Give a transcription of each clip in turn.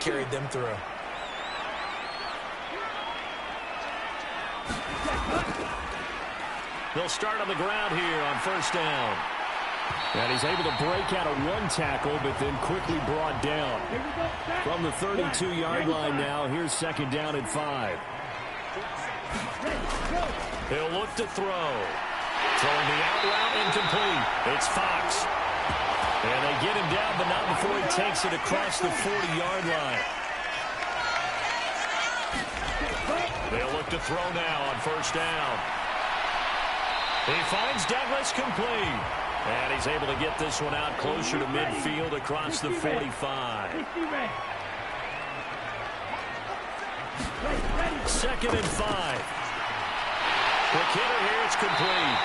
carried them through. They'll start on the ground here on first down. And he's able to break out of one tackle, but then quickly brought down. From the 32-yard line now, here's second down and 5. He'll look to throw. Throwing the out route incomplete. It's Fox. And they get him down, but not before he takes it across the 40-yard line. They'll look to throw now on first down. He finds Douglas complete. And he's able to get this one out closer to midfield across the 45. Second and 5. Quick hitter here, it's complete.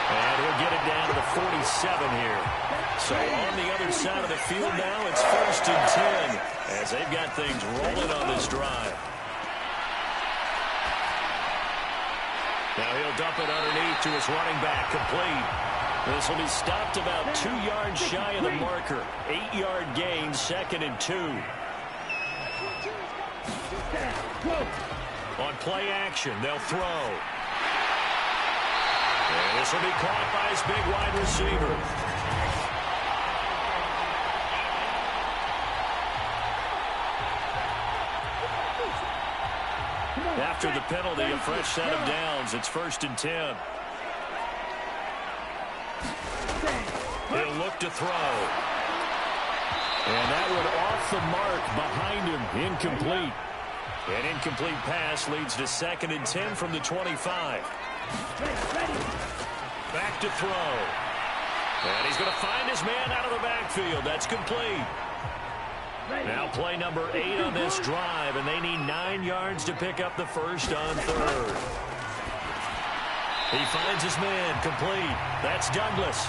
And he'll get it down to the 47 here. So on the other side of the field now, it's first and 10 as they've got things rolling on this drive. Now he'll dump it underneath to his running back, complete. This will be stopped about 2 yards shy of the marker. 8-yard gain, second and 2. On play action, they'll throw. And this will be caught by his big wide receiver. After the penalty, a fresh set of downs. It's first and 10. He'll look to throw. And that one off the mark behind him. Incomplete. An incomplete pass leads to second and 10 from the 25. Back to throw. And he's going to find his man out of the backfield. That's complete. Now play number 8 on this drive, and they need 9 yards to pick up the first on third. He finds his man, complete. That's Douglas.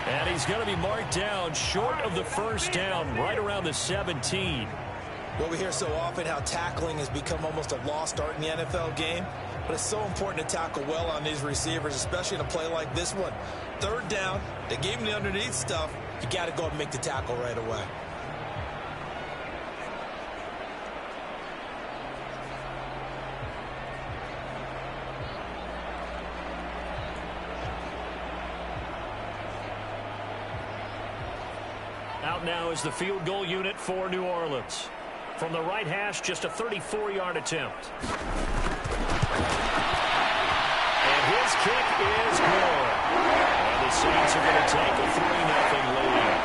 And he's going to be marked down short of the first down, right around the 17. Well, we hear so often how tackling has become almost a lost art in the NFL game. But it's so important to tackle well on these receivers, especially in a play like this one. Third down, they gave him the underneath stuff. You got to go and make the tackle right away. Out now is the field goal unit for New Orleans. From the right hash, just a 34-yard attempt. And his kick is good. And the Saints are going to take a 3-0 lead.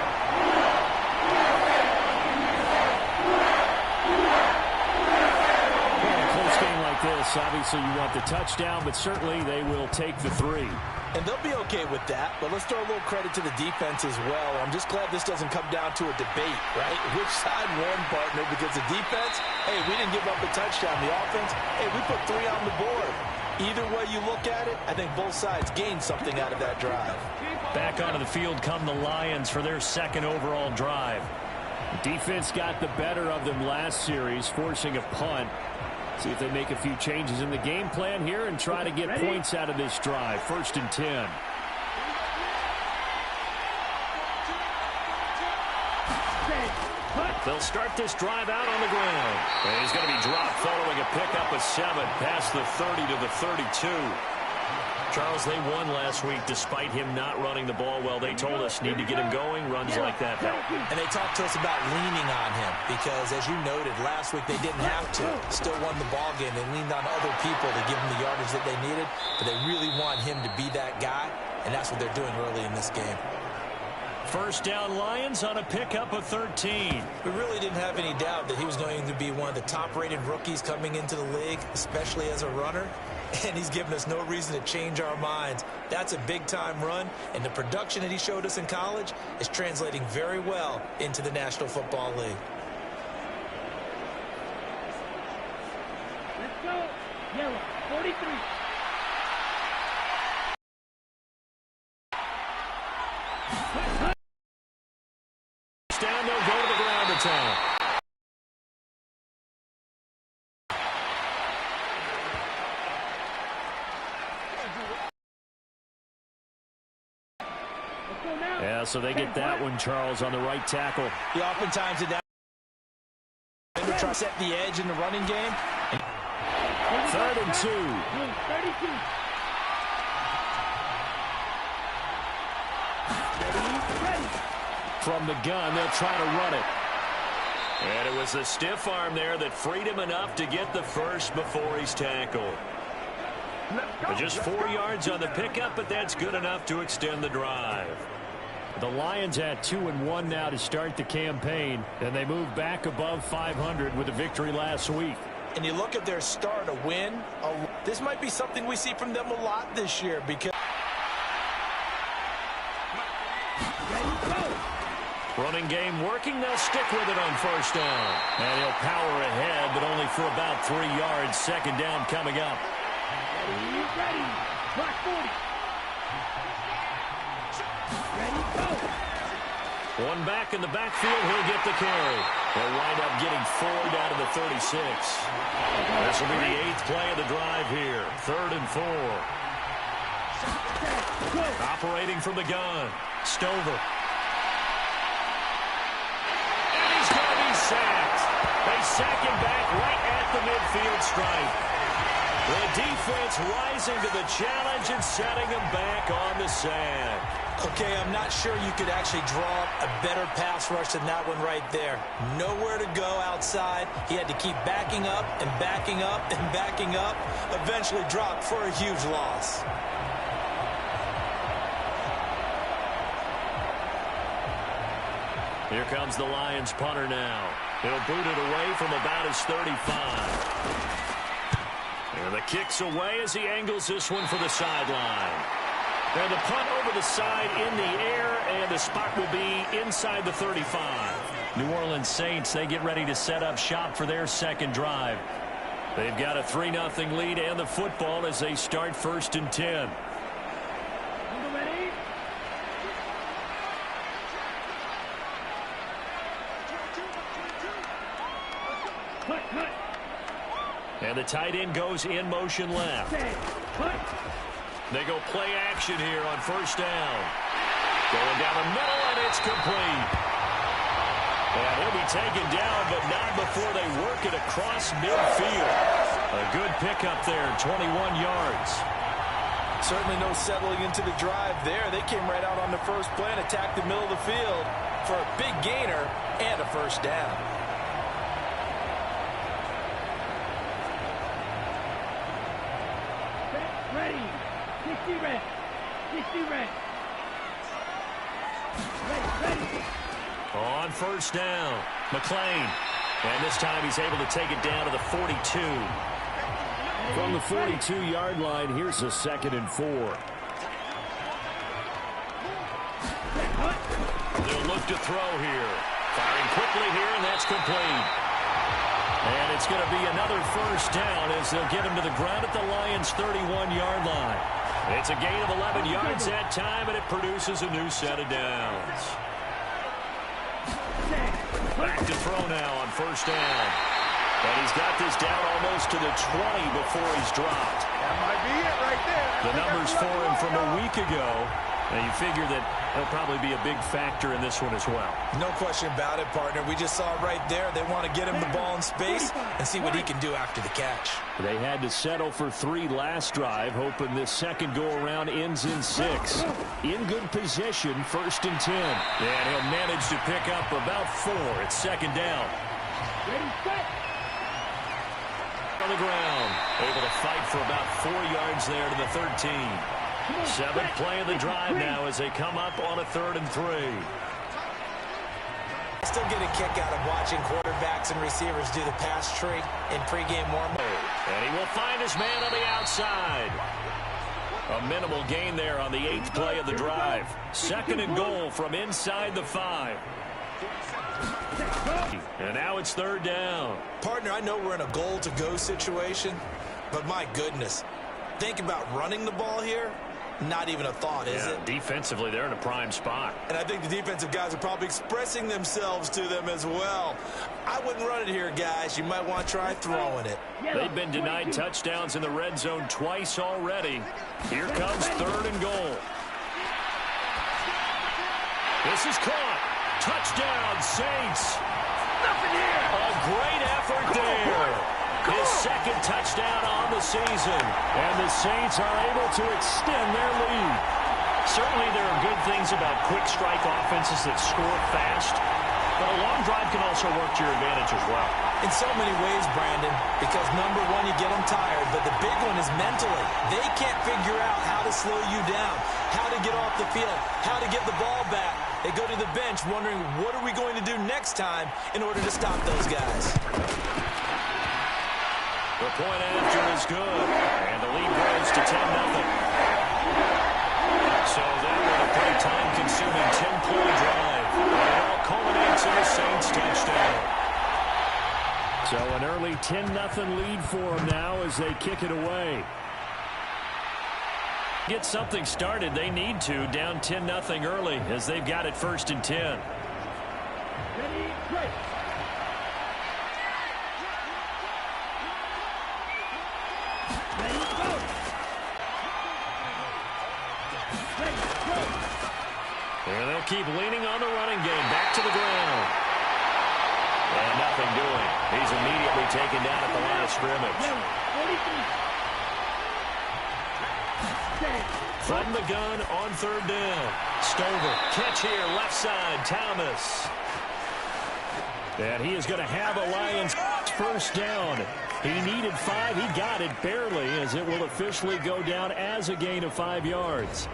Well, a close game like this, obviously you want the touchdown, but certainly they will take the 3. And they'll be okay with that, but let's throw a little credit to the defense as well. I'm just glad this doesn't come down to a debate, right? Which side won, partner? Because the defense, hey, we didn't give up a touchdown. The offense, hey, we put 3 on the board. Either way you look at it, I think both sides gained something out of that drive. Back onto the field come the Lions for their second overall drive. The defense got the better of them last series, forcing a punt. See if they make a few changes in the game plan here and try to get points out of this drive. First and 10. They'll start this drive out on the ground. And he's going to be dropped following a pickup of 7 past the 30 to the 32. Charles, they won last week despite him not running the ball well. They told us need to get him going. Runs like that help. And they talked to us about leaning on him because, as you noted, last week they didn't have to. Still won the ball game. They leaned on other people to give them the yardage that they needed, but they really want him to be that guy, and that's what they're doing early in this game. First down Lions on a pickup of 13. We really didn't have any doubt that he was going to be one of the top-rated rookies coming into the league, especially as a runner. And he's given us no reason to change our minds. That's a big-time run, and the production that he showed us in college is translating very well into the National Football League. Let's go. Yellow, 43. Down, they'll go to the ground attack. Yeah, so they get that one, Charles, on the right tackle. Yeah, oftentimes to try to set the edge in the running game. 3rd and 2. 32. Ready. From the gun, they'll try to run it. And it was the stiff arm there that freed him enough to get the first before he's tackled. Just 4 yards on the pickup, but that's good enough to extend the drive. The Lions at 2-1 now to start the campaign, and they move back above 500 with a victory last week. And you look at their start, a win. This might be something we see from them a lot this year because running game working. They'll stick with it on 1st down. And he'll power ahead, but only for about 3 yards. 2nd down coming up. Ready. Block 40. Ready, go. One back in the backfield. He'll get the carry. They'll wind up getting 4 down to the 36. This will be the 8th play of the drive here. 3rd and 4. Operating from the gun. Stover. And he's going to be sacked. They sack him back right at the midfield stripe. The defense rising to the challenge and setting him back on the sack. okay, I'm not sure you could actually draw up a better pass rush than that one right there. Nowhere to go outside. He had to keep backing up and backing up and backing up. Eventually dropped for a huge loss. Here comes the Lions punter now. He'll boot it away from about his 35. And the kick's away as he angles this one for the sideline. And the punt over the side in the air, and the spot will be inside the 35. New Orleans Saints, they get ready to set up shop for their second drive. They've got a 3-0 lead and the football as they start 1st and 10. And the tight end goes in motion left. They go play action here on 1st down. Going down the middle, and it's complete. And he'll be taken down, but not before they work it across midfield. A good pickup there, 21 yards. Certainly no settling into the drive there. They came right out on the first play and attacked the middle of the field for a big gainer and a 1st down. Ready. 60 red. 60 red. Ready. On 1st down, McLean. And this time he's able to take it down to the 42. From the 42-yard line, here's a 2nd and 4. They'll look to throw here. Firing quickly here, and that's complete. And it's going to be another 1st down as they'll get him to the ground at the Lions' 31-yard line. It's a gain of 11 yards that time, and it produces a new set of downs. Back to throw now on 1st down. And he's got this down almost to the 20 before he's dropped. That might be it right there. The numbers for him from a week ago. And you figure that he'll probably be a big factor in this one as well. No question about it, partner. We just saw it right there. They want to get him the ball in space and see what he can do after the catch. They had to settle for 3 last drive, hoping this second go-around ends in 6. In good position, 1st and 10. And he'll manage to pick up about 4. It's 2nd down. Ready, set. On the ground, able to fight for about 4 yards there to the 13. 7th play of the drive now as they come up on a 3rd and 3. I still get a kick out of watching quarterbacks and receivers do the pass tree in pregame warm-up. And he will find his man on the outside. A minimal gain there on the 8th play of the drive. 2nd and goal from inside the 5. And now it's 3rd down. Partner, I know we're in a goal-to-go situation, but my goodness, think about running the ball here. Not even a thought, is it? Defensively, they're in a prime spot. And I think the defensive guys are probably expressing themselves to them as well. I wouldn't run it here, guys. You might want to try throwing it. They've been denied touchdowns in the red zone twice already. Here comes 3rd and goal. This is caught. Touchdown, Saints. Nothing here. A great effort second touchdown on the season. And the Saints are able to extend their lead. Certainly there are good things about quick strike offenses that score fast, but a long drive can also work to your advantage as well. In so many ways, Brandon, because number one, you get them tired, but the big one is mentally. They can't figure out how to slow you down, how to get off the field, how to get the ball back. They go to the bench wondering, what are we going to do next time in order to stop those guys? The point after is good, and the lead grows to 10-0. So that was a pretty time-consuming 10-point drive. And it all culminates in the Saints touchdown. So an early 10-0 lead for them now as they kick it away. Get something started. They need to. Down 10-0 early as they've got it 1st and 10. Ready, break. Ready, go. Ready, go. And they'll keep leaning on the running game. Back to the ground. And nothing doing. He's immediately taken down at the line of scrimmage. 43. From the gun on 3rd down. Stover. Catch here, left side. Thomas. And he is going to have a Lions 1st down. He needed 5. He got it barely, as it will officially go down as a gain of 5 yards.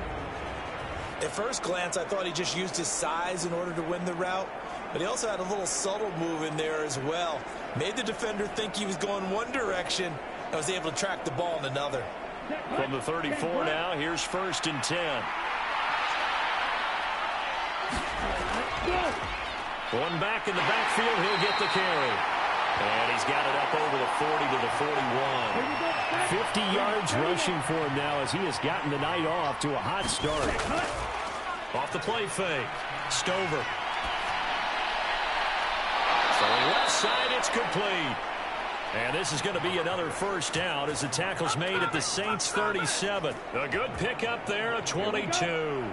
At first glance, I thought he just used his size in order to win the route, but he also had a little subtle move in there as well. Made the defender think he was going one direction and was able to track the ball in another. From the 34 now, here's 1st and 10. One back in the backfield, he'll get the carry. And he's got it up over the 40 to the 41. 50 yards rushing for him now as he has gotten the night off to a hot start. Off the play fake. Stover. Throwing left side, it's complete. And this is going to be another 1st down as the tackle's made at the Saints 37. A good pickup there, a 22.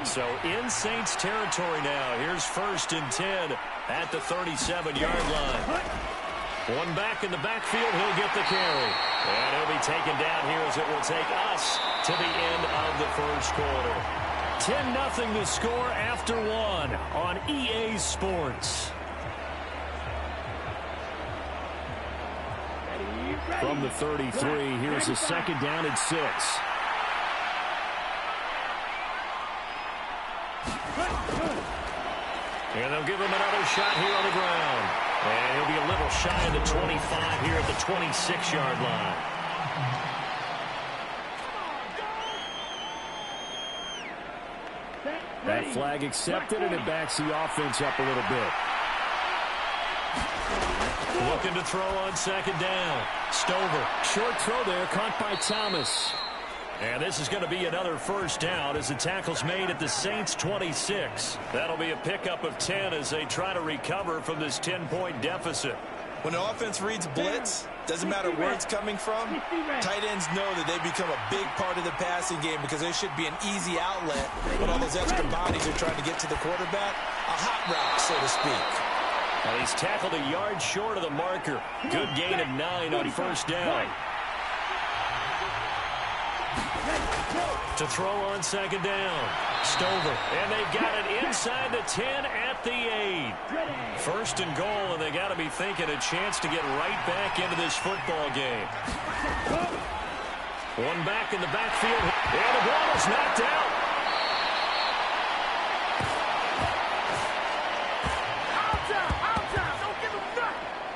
So in Saints territory now. Here's 1st and 10 at the 37-yard line. One back in the backfield, he'll get the carry. And he'll be taken down here as it will take us to the end of the 1st quarter. 10-0 the score after 1 on EA Sports. From the 33, here's a 2nd down and 6. And they'll give him another shot here on the ground. And he'll be a little shy of the 25 here at the 26-yard line. That flag accepted, and it backs the offense up a little bit. Looking to throw on 2nd down. Stover. Short throw there, caught by Thomas. And this is going to be another 1st down as the tackle's made at the Saints 26. That'll be a pickup of 10 as they try to recover from this 10-point deficit. When the offense reads blitz, doesn't matter where it's coming from, tight ends know that they become a big part of the passing game because there should be an easy outlet when all those extra bodies are trying to get to the quarterback. A hot route, so to speak. Well, he's tackled a yard short of the marker. Good gain of 9 on 1st down. To throw on 2nd down. Stover. And they've got it inside the 10 at the 8. 1st and goal, and they got to be thinking a chance to get right back into this football game. One back in the backfield. And the ball is knocked out.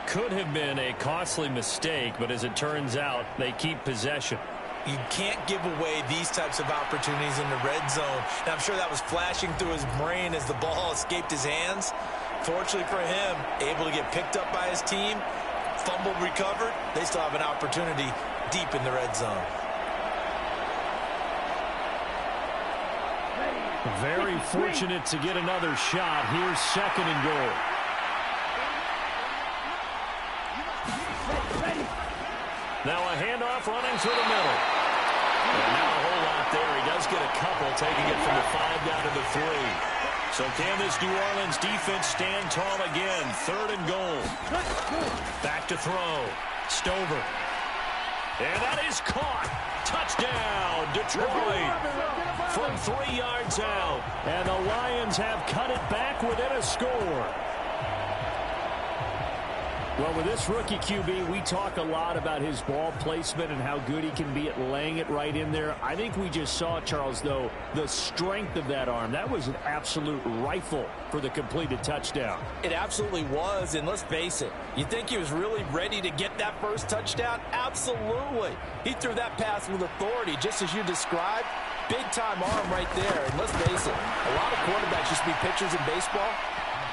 Could have been a costly mistake, but as it turns out, they keep possession. You can't give away these types of opportunities in the red zone. And I'm sure that was flashing through his brain as the ball escaped his hands. Fortunately for him, able to get picked up by his team, fumbled, recovered. They still have an opportunity deep in the red zone. Very fortunate to get another shot. Here's 2nd and goal. Now a handoff running through the middle. And not a whole lot there. He does get a couple, taking it from the 5 down to the 3. So can this New Orleans defense stand tall again? 3rd and goal. Back to throw. Stover. And that is caught. Touchdown, Detroit. From 3 yards out. And the Lions have cut it back within a score. Well, with this rookie QB, we talk a lot about his ball placement and how good he can be at laying it right in there. I think we just saw, Charles, though, the strength of that arm. That was an absolute rifle for the completed touchdown. It absolutely was, and let's face it, you think he was really ready to get that first touchdown? Absolutely. He threw that pass with authority, just as you described. Big-time arm right there, and let's face it, a lot of quarterbacks used to be pitchers in baseball.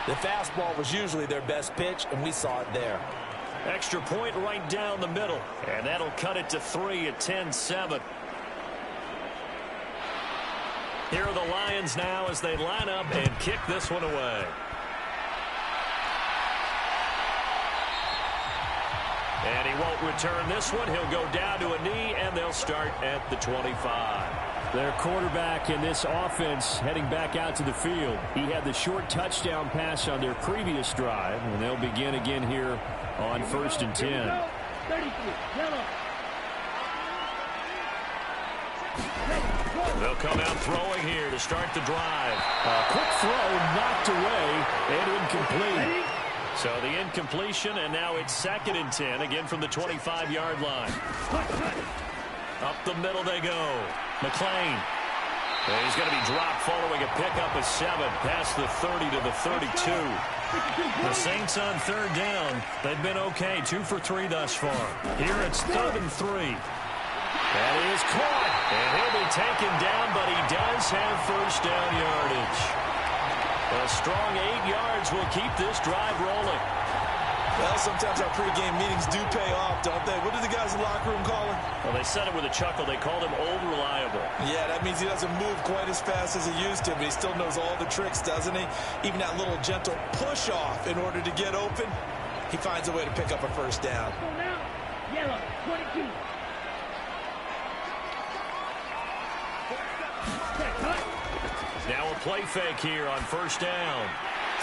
The fastball was usually their best pitch, and we saw it there. Extra point right down the middle, and that'll cut it to 3 at 10-7. Here are the Lions now as they line up and kick this one away. And he won't return this one. He'll go down to a knee, and they'll start at the 25. Their quarterback in this offense heading back out to the field. He had the short touchdown pass on their previous drive, and they'll begin again here on 1st and 10. 33, yellow. They'll come out throwing here to start the drive. A quick throw knocked away and incomplete. So the incompletion, and now it's 2nd and 10, again from the 25-yard line. Up the middle they go. McLean. And he's going to be dropped following a pickup of 7 past the 30 to the 32. The Saints on 3rd down. They've been okay, 2 for 3 thus far. Here it's 3rd and 3. That is caught. And he'll be taken down, but he does have first down yardage. A strong 8 yards will keep this drive rolling. Well, sometimes our pregame meetings do pay off, don't they? What do the guys in the locker room call him? Well, they said it with a chuckle. They called him Old Reliable. Yeah, that means he doesn't move quite as fast as he used to, but he still knows all the tricks, doesn't he? Even that little gentle push-off in order to get open, he finds a way to pick up a first down. Go now. Yellow, 22. Now a play fake here on 1st down.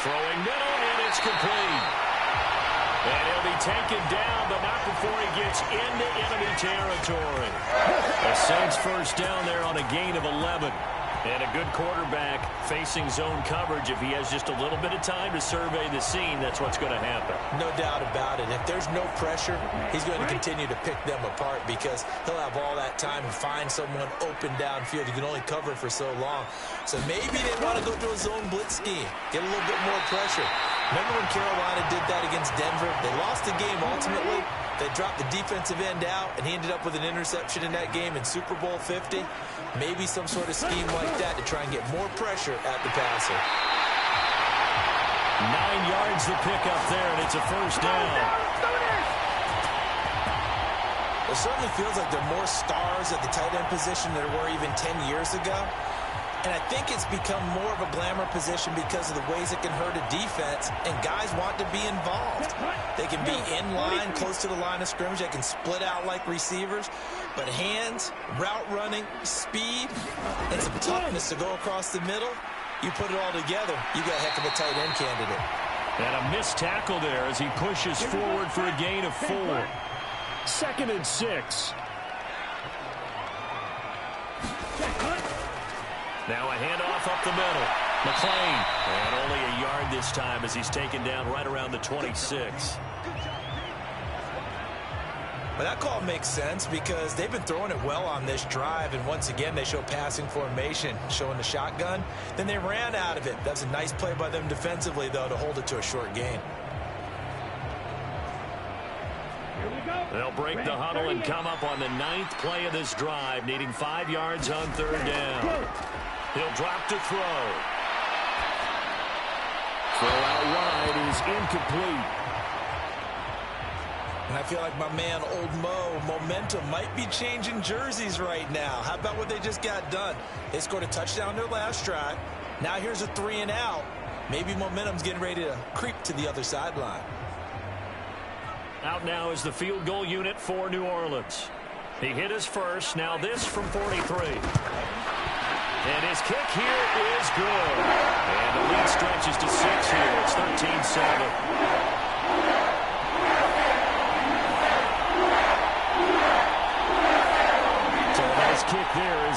Throwing middle, and it's complete. And he'll be taken down, but not before he gets into enemy territory. The Saints first down there on a gain of 11. And a good quarterback facing zone coverage. If he has just a little bit of time to survey the scene, that's what's going to happen. No doubt about it. If there's no pressure, he's going to continue to pick them apart because he'll have all that time to find someone open downfield. He can only cover for so long. So maybe they want to go to a zone blitz scheme, get a little bit more pressure. Remember when Carolina did that against Denver? They lost the game ultimately. They dropped the defensive end out, and he ended up with an interception in that game in Super Bowl 50. Maybe some sort of scheme like that to try and get more pressure at the passer. 9 yards to pick up there, and it's a first down. It certainly feels like there are more stars at the tight end position than there were even 10 years ago. And I think it's become more of a glamour position because of the ways it can hurt a defense, and guys want to be involved. They can be in line, close to the line of scrimmage. They can split out like receivers. But hands, route running, speed, and some toughness to go across the middle, you put it all together, you got a heck of a tight end candidate. And a missed tackle there as he pushes forward for a gain of 4. 2nd and 6. Now a handoff up the middle. McLean. And only a yard this time as he's taken down right around the 26. But that call makes sense because they've been throwing it well on this drive, and once again they show passing formation, showing the shotgun. Then they ran out of it. That's a nice play by them defensively, though, to hold it to a short gain. They'll break the huddle and come up on the 9th play of this drive, needing 5 yards on 3rd down. He'll drop to throw. Throw out wide is incomplete. And I feel like my man, Old Mo, momentum might be changing jerseys right now. How about what they just got done? They scored a touchdown their last drive. Now here's a 3 and out. Maybe momentum's getting ready to creep to the other sideline. Out now is the field goal unit for New Orleans. He hit his first. Now this from 43. And his kick here is good. And the lead stretches to 6 here. It's 13-7.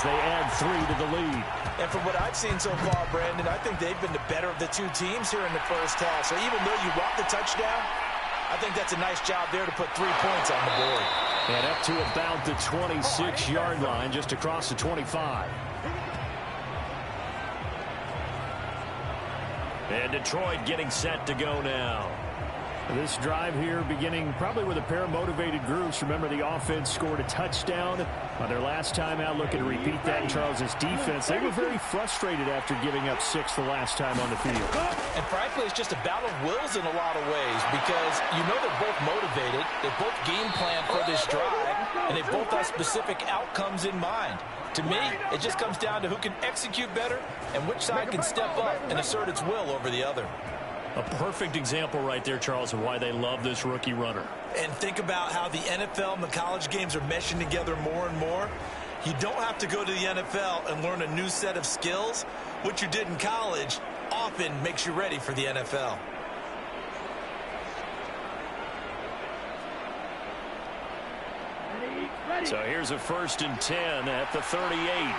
as they add 3 to the lead. And from what I've seen so far, Brandon, I think they've been the better of the two teams here in the first half. So even though you want the touchdown, I think that's a nice job there to put 3 points on the board. And up to about the 26-yard line, just across the 25. And Detroit getting set to go now. This drive here beginning probably with a pair of motivated groups. Remember, the offense scored a touchdown on their last time out. Looking to repeat that in Charles' defense. They were very frustrated after giving up 6 the last time on the field. And frankly, it's just a battle of wills in a lot of ways because you know they're both motivated. They both game plan for this drive, and they both have specific outcomes in mind. To me, it just comes down to who can execute better and which side can step up and assert its will over the other. A perfect example right there, Charles, of why they love this rookie runner. And think about how the NFL and the college games are meshing together more and more. You don't have to go to the NFL and learn a new set of skills. What you did in college often makes you ready for the NFL. So here's a 1st and 10 at the 38.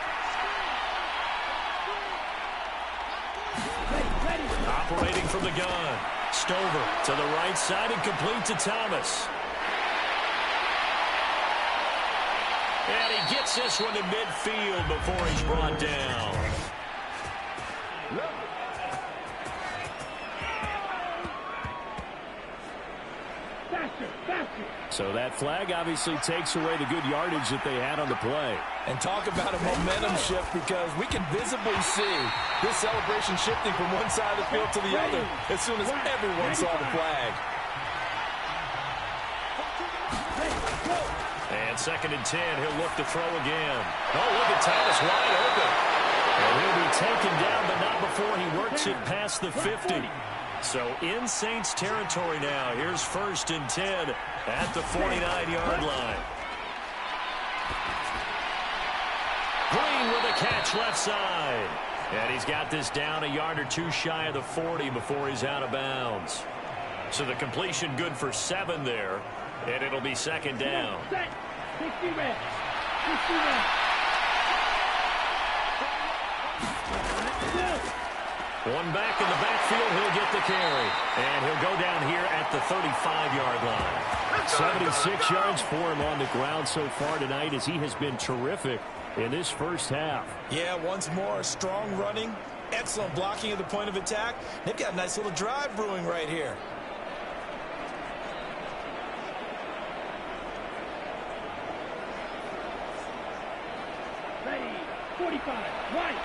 Operating from the gun. Stover to the right side and complete to Thomas. And he gets this one to midfield before he's brought down. So that flag obviously takes away the good yardage that they had on the play. And talk about a momentum shift because we can visibly see this celebration shifting from one side of the field to the other as soon as everyone saw the flag. And 2nd and 10, he'll look to throw again. Oh, look at Thomas wide open. And he'll be taken down, but not before he works it past the 50. So in Saints territory now. Here's 1st and 10 at the 49-yard line. Green with a catch left side. And he's got this down a yard or 2 shy of the 40 before he's out of bounds. So the completion good for 7 there. And it'll be 2nd down. 60 red. 60 red. One back in the backfield, he'll get the carry. And he'll go down here at the 35-yard line. 76 yards for him on the ground so far tonight as he has been terrific in this first half. Yeah, once more, strong running, excellent blocking at the point of attack. They've got a nice little drive brewing right here. Ready. 45. Right.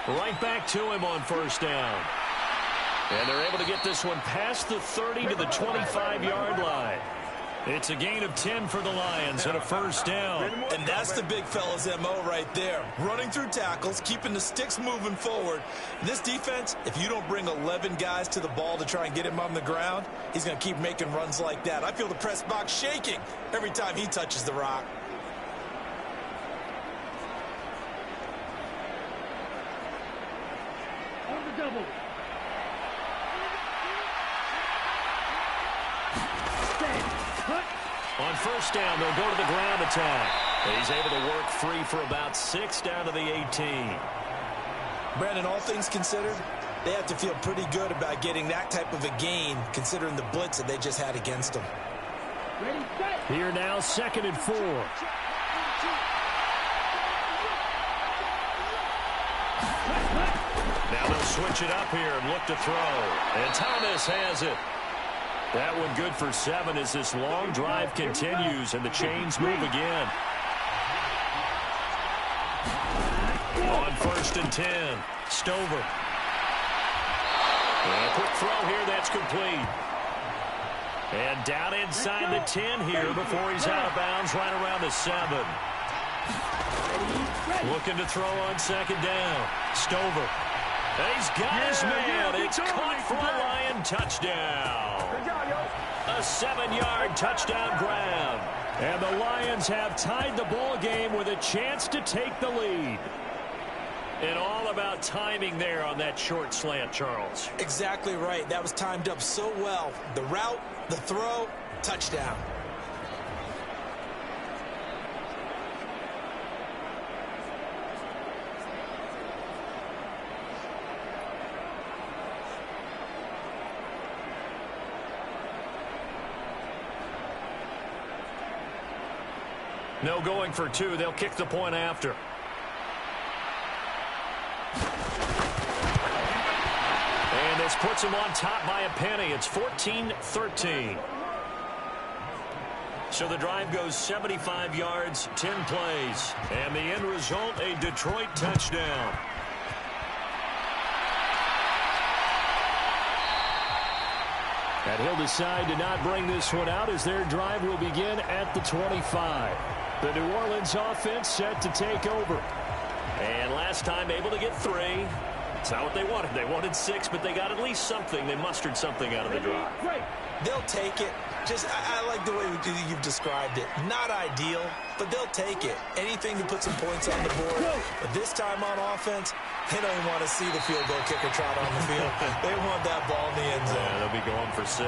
Right back to him on 1st down. And they're able to get this one past the 30 to the 25-yard line. It's a gain of 10 for the Lions and a 1st down. And that's the big fella's MO right there. Running through tackles, keeping the sticks moving forward. This defense, if you don't bring 11 guys to the ball to try and get him on the ground, he's going to keep making runs like that. I feel the press box shaking every time he touches the rock. On the double. On 1st down, they'll go to the ground attack. He's able to work free for about 6 down to the 18. Brandon, all things considered, they have to feel pretty good about getting that type of a gain considering the blitz that they just had against them. Ready, set. Here now, 2nd and 4. Now they'll switch it up here and look to throw. And Thomas has it. That one good for 7 as this long drive continues and the chains move again. On 1st and 10, Stover. And a quick throw here, that's complete. And down inside the 10 here before he's out of bounds right around the 7. Looking to throw on 2nd down. Stover. And he's got his man. It's caught for a Lion touchdown. A 7-yard touchdown grab. And the Lions have tied the ball game with a chance to take the lead. And all about timing there on that short slant, Charles. Exactly right. That was timed up so well. The route, the throw, touchdown. No going for two. They'll kick the point after. And this puts them on top by a penny. It's 14-13. So the drive goes 75 yards, 10 plays. And the end result, a Detroit touchdown. And he'll decide to not bring this one out as their drive will begin at the 25. The New Orleans offense set to take over. And last time able to get 3. It's not what they wanted. They wanted 6, but they got at least something. They mustered something out of the drive. They'll take it. I like the way you've described it. Not ideal, but they'll take it. Anything to put some points on the board. But this time on offense, they don't even want to see the field goal kicker trot on the field. They want that ball in the end zone. Yeah, they'll be going for 6.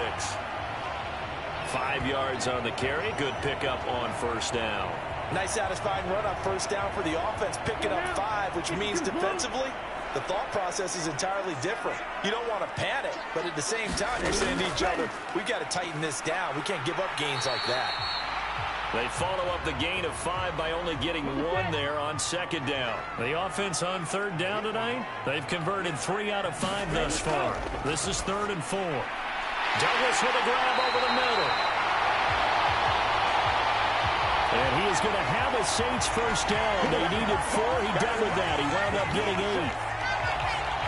5 yards on the carry. Good pickup on first down. Nice satisfying run on first down for the offense, picking up 5, which means defensively, the thought process is entirely different. You don't want to panic, but at the same time, you're saying to each other, we got to tighten this down. We can't give up gains like that. They follow up the gain of 5 by only getting 1 there on second down. The offense on third down tonight, they've converted 3 out of 5 thus far. This is 3rd and 4. Douglas with a grab over the middle. And he is going to have a Saints first down. They needed 4. He doubled that. He wound up getting 8.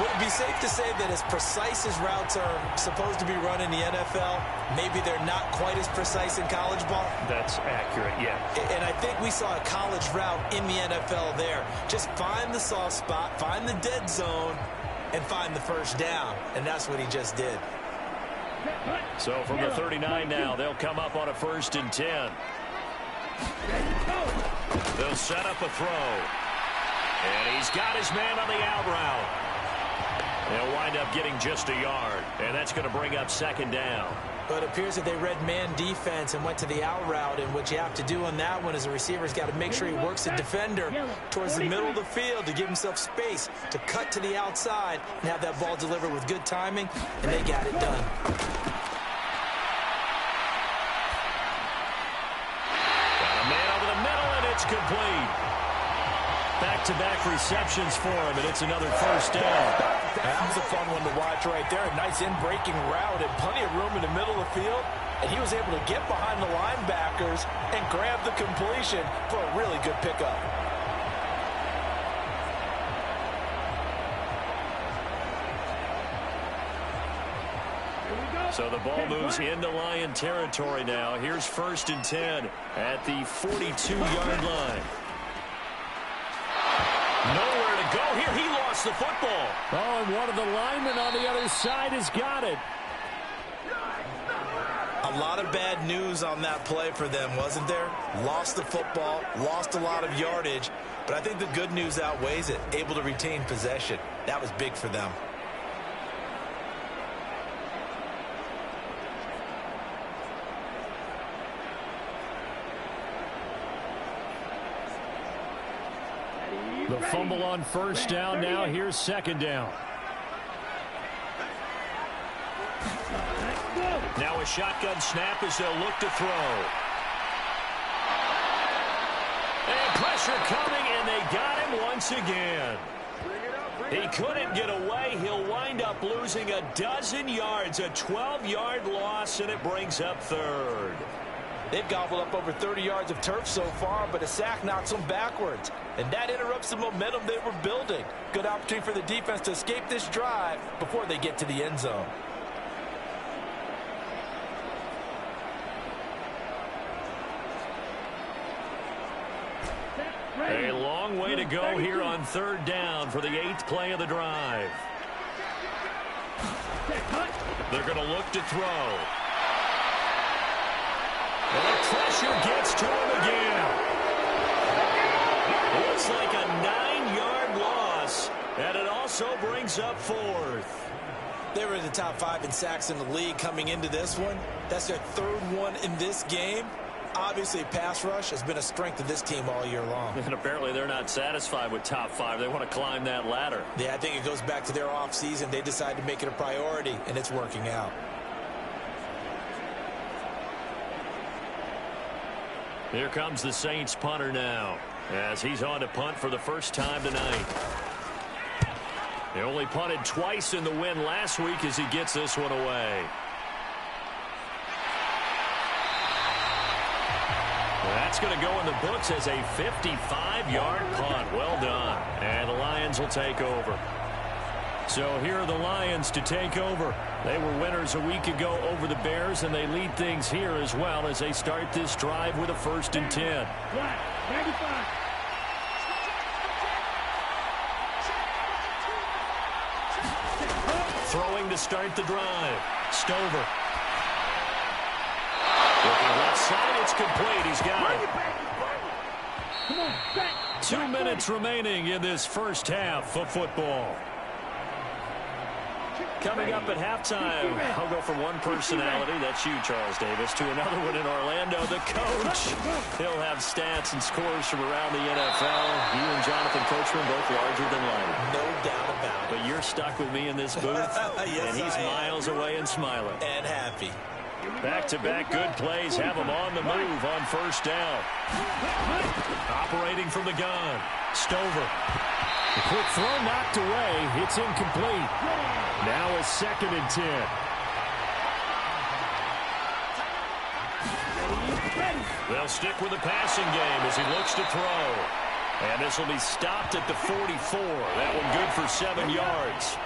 Would it be safe to say that as precise as routes are supposed to be run in the NFL, maybe they're not quite as precise in college ball? That's accurate, yeah. And I think we saw a college route in the NFL there. Just find the soft spot, find the dead zone, and find the first down. And that's what he just did. So from the 39 now, they'll come up on a 1st and 10. They'll set up a throw. And he's got his man on the out route. They'll wind up getting just a yard. And that's going to bring up second down. But it appears that they read man defense and went to the out route. And what you have to do on that one is the receiver's got to make sure he works the defender towards the middle of the field to give himself space to cut to the outside and have that ball delivered with good timing. And they got it done. It's complete. Back-to-back receptions for him, and it's another first down. That was a fun one to watch right there. A nice in-breaking route and plenty of room in the middle of the field. And he was able to get behind the linebackers and grab the completion for a really good pickup. So the ball moves into Lion territory now. Here's 1st and 10 at the 42-yard line. Nowhere to go here. He lost the football. Oh, and one of the linemen on the other side has got it. A lot of bad news on that play for them, wasn't there? Lost the football, lost a lot of yardage, but I think the good news outweighs it. Able to retain possession. That was big for them. The fumble on first down now. Here's second down. Now a shotgun snap as they'll look to throw. And pressure coming, and they got him once again. He couldn't get away. He'll wind up losing a dozen yards, a 12-yard loss, and it brings up 3rd. They've gobbled up over 30 yards of turf so far, but a sack knocks them backwards. And that interrupts the momentum they were building. Good opportunity for the defense to escape this drive before they get to the end zone. A long way to go here on 3rd down for the 8th play of the drive. They're going to look to throw. The pressure gets to him again. Looks like a 9-yard loss, and it also brings up 4th. They were in the top 5 in sacks in the league coming into this one. That's their 3rd one in this game. Obviously, pass rush has been a strength of this team all year long. And apparently they're not satisfied with top 5. They want to climb that ladder. Yeah, I think it goes back to their offseason. They decided to make it a priority, and it's working out. Here comes the Saints punter now, as he's on to punt for the first time tonight. He only punted twice in the win last week as he gets this one away. That's going to go in the books as a 55-yard punt. Well done. And the Lions will take over. So here are the Lions to take over. They were winners a week ago over the Bears, and they lead things here as well as they start this drive with a 1st and 10. Throwing to start the drive. Stover. Looking left side, it's complete. He's got it. 2 minutes remaining in this first half of football. Coming up at halftime, I'll go from one personality, that's you, Charles Davis, to another one in Orlando, the coach. He'll have stats and scores from around the NFL. You and Jonathan Coachman both larger than life. No doubt about it. But you're stuck with me in this booth, yes, and he's miles away and smiling. And happy. Back-to-back good plays have him on the move on 1st down. Operating from the gun, Stover. The quick throw knocked away. It's incomplete. Now a 2nd and 10. They'll stick with the passing game as he looks to throw. And this will be stopped at the 44. That one good for 7 yards.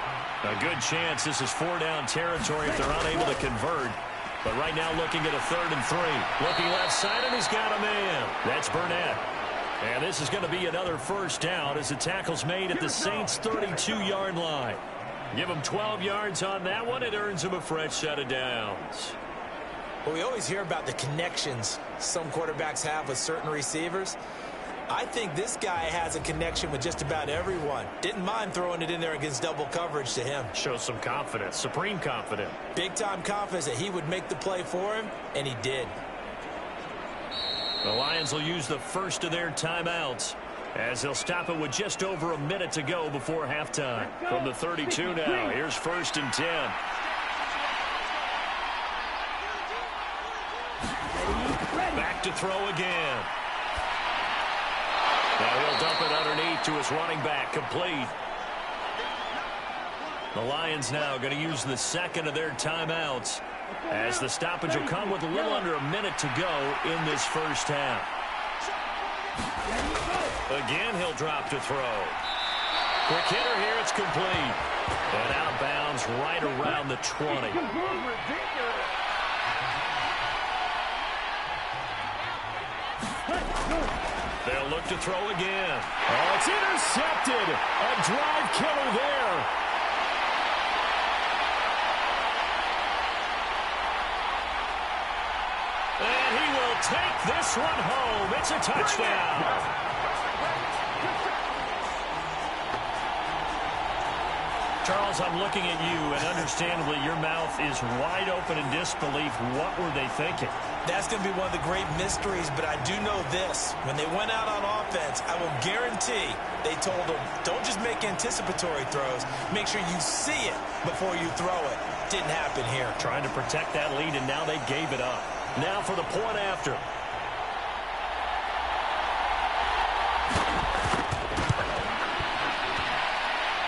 A good chance this is 4-down territory if they're unable to convert. But right now looking at a 3rd and 3. Looking left side, and he's got a man. That's Burnett. And this is going to be another 1st down as the tackle's made at the Saints' 32-yard line. Give him 12 yards on that one. It earns him a fresh set of downs. Well, we always hear about the connections some quarterbacks have with certain receivers. I think this guy has a connection with just about everyone. Didn't mind throwing it in there against double coverage to him. Shows some confidence, supreme confidence. Big-time confidence that he would make the play for him, and he did. The Lions will use the first of their timeouts as they'll stop it with just over a minute to go before halftime. From the 32 now, here's 1st and 10. Back to throw again. Now he'll dump it underneath to his running back, complete. The Lions now going to use the 2nd of their timeouts as the stoppage will come with a little under a minute to go in this first half. Again, he'll drop to throw. Quick hitter here, it's complete. And out of bounds right around the 20. They'll look to throw again. Oh, it's intercepted. A drive killer there. And he will take this one home. It's a touchdown. Charles, I'm looking at you, and understandably, your mouth is wide open in disbelief. What were they thinking? That's going to be one of the great mysteries, but I do know this. When they went out on offense, I will guarantee they told them, don't just make anticipatory throws. Make sure you see it before you throw it. Didn't happen here. Trying to protect that lead, and now they gave it up. Now for the point after.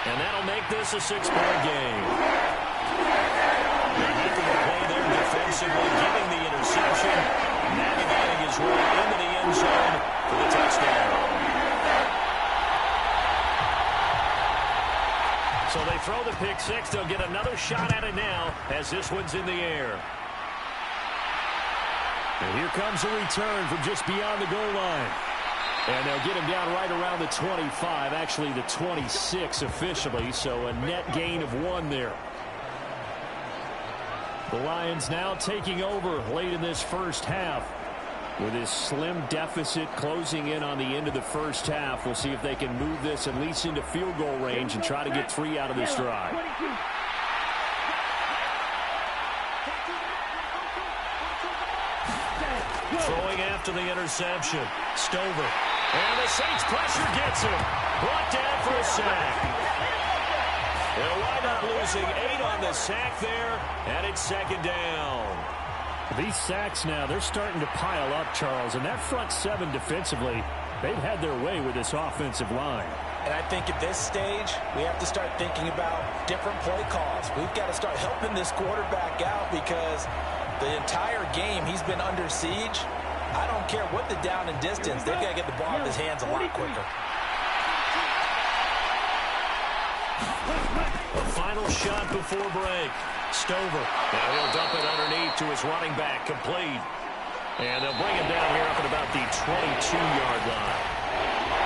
And that'll make this a 6-point game. A heck of a play there defensively, getting the interception, navigating his way into the end zone for the touchdown. So they throw the pick six. They'll get another shot at it now as this one's in the air. And here comes a return from just beyond the goal line. And they'll get him down right around the 25, actually the 26 officially, so a net gain of 1 there. The Lions now taking over late in this first half. With this slim deficit closing in on the end of the first half, we'll see if they can move this at least into field goal range and try to get 3 out of this drive. Throwing after the interception. Stover. And the Saints pressure gets him. Brought down for a sack. They'll wind up losing 8 on the sack there, and it's 2nd down. These sacks now, they're starting to pile up, Charles, and that front seven defensively, they've had their way with this offensive line. And I think at this stage, we have to start thinking about different play calls. We've got to start helping this quarterback out because the entire game he's been under siege. I don't care what the down and distance. They've got to get the ball off his hands a lot quicker. A final shot before break. Stover. Now he'll dump it underneath to his running back. Complete. And they'll bring him down here up at about the 22-yard line.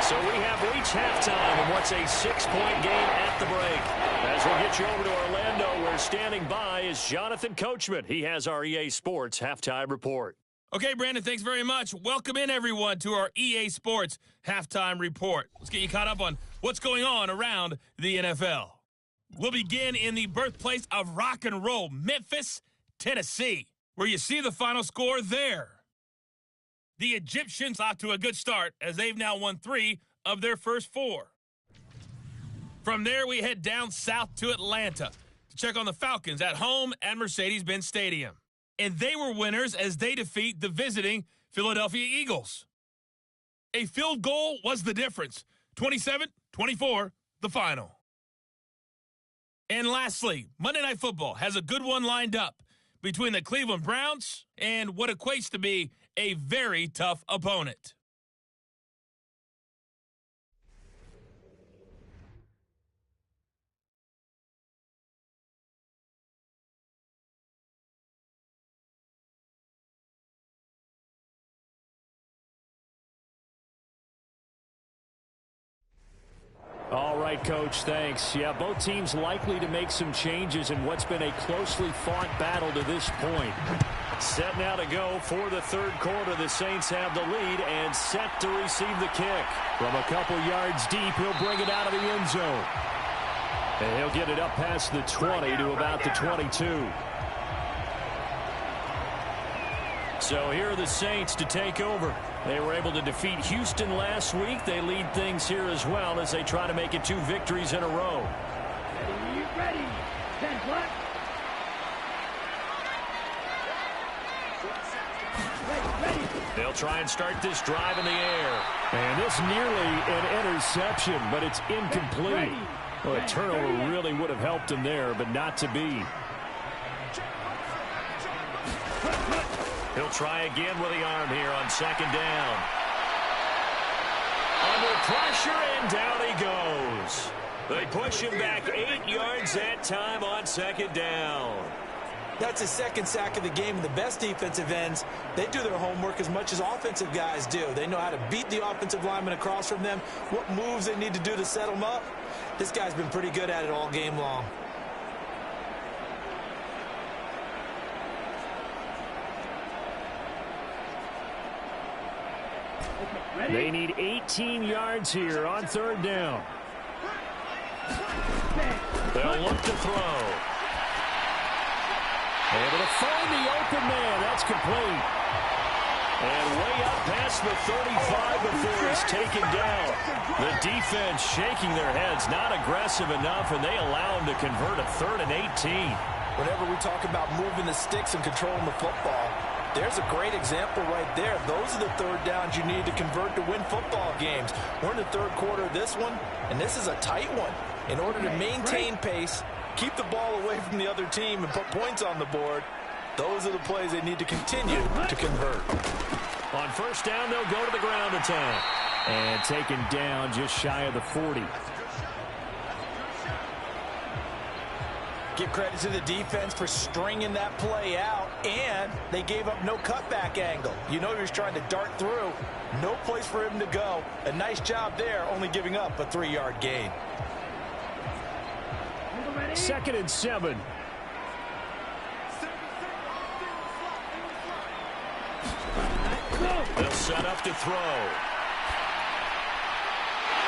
So we have reached halftime in what's a 6-point game at the break. As we'll get you over to Orlando, where standing by is Jonathan Coachman. He has our EA Sports Halftime Report. Okay, Brandon, thanks very much. Welcome in, everyone, to our EA Sports Halftime Report. Let's get you caught up on what's going on around the NFL. We'll begin in the birthplace of rock and roll, Memphis, Tennessee, where you see the final score there. The Egyptians off to a good start as they've now won 3 of their first 4. From there, we head down south to Atlanta to check on the Falcons at home at Mercedes-Benz Stadium. And they were winners as they defeat the visiting Philadelphia Eagles. A field goal was the difference. 27-24, the final. And lastly, Monday Night Football has a good one lined up between the Cleveland Browns and what equates to be a very tough opponent. All right, Coach, thanks. Yeah, both teams likely to make some changes in what's been a closely fought battle to this point. Set now to go for the third quarter. The Saints have the lead and set to receive the kick. From a couple yards deep, he'll bring it out of the end zone. And he'll get it up past the 20 to about the 22. So here are the Saints to take over. They were able to defeat Houston last week. They lead things here as well as they try to make it 2 victories in a row. Ready. 10 black. Ready. They'll try and start this drive in the air. And this nearly an interception, but it's incomplete. Well, a turnover really would have helped him there, but not to be. He'll try again with the arm here on second down. Under pressure, and down he goes. They push him back 8 yards that time on second down. That's his second sack of the game. And the best defensive ends, they do their homework as much as offensive guys do. They know how to beat the offensive lineman across from them, what moves they need to do to set them up. This guy's been pretty good at it all game long. They need 18 yards here on third down. They'll look to throw. Able to find the open man. That's complete. And way up past the 35 before he's taken down. The defense shaking their heads, not aggressive enough, and they allow him to convert a 3rd and 18. Whenever we talk about moving the sticks and controlling the football, there's a great example right there. Those are the third downs you need to convert to win football games. We're in the third quarter of this one, and this is a tight one. In order to maintain pace, keep the ball away from the other team, and put points on the board, those are the plays they need to continue to convert. On first down, they'll go to the ground attack. And taken down just shy of the 40. Give credit to the defense for stringing that play out, and they gave up no cutback angle. You know he was trying to dart through. No place for him to go. A nice job there, only giving up a 3-yard gain. 2nd and 7. They'll set up to throw.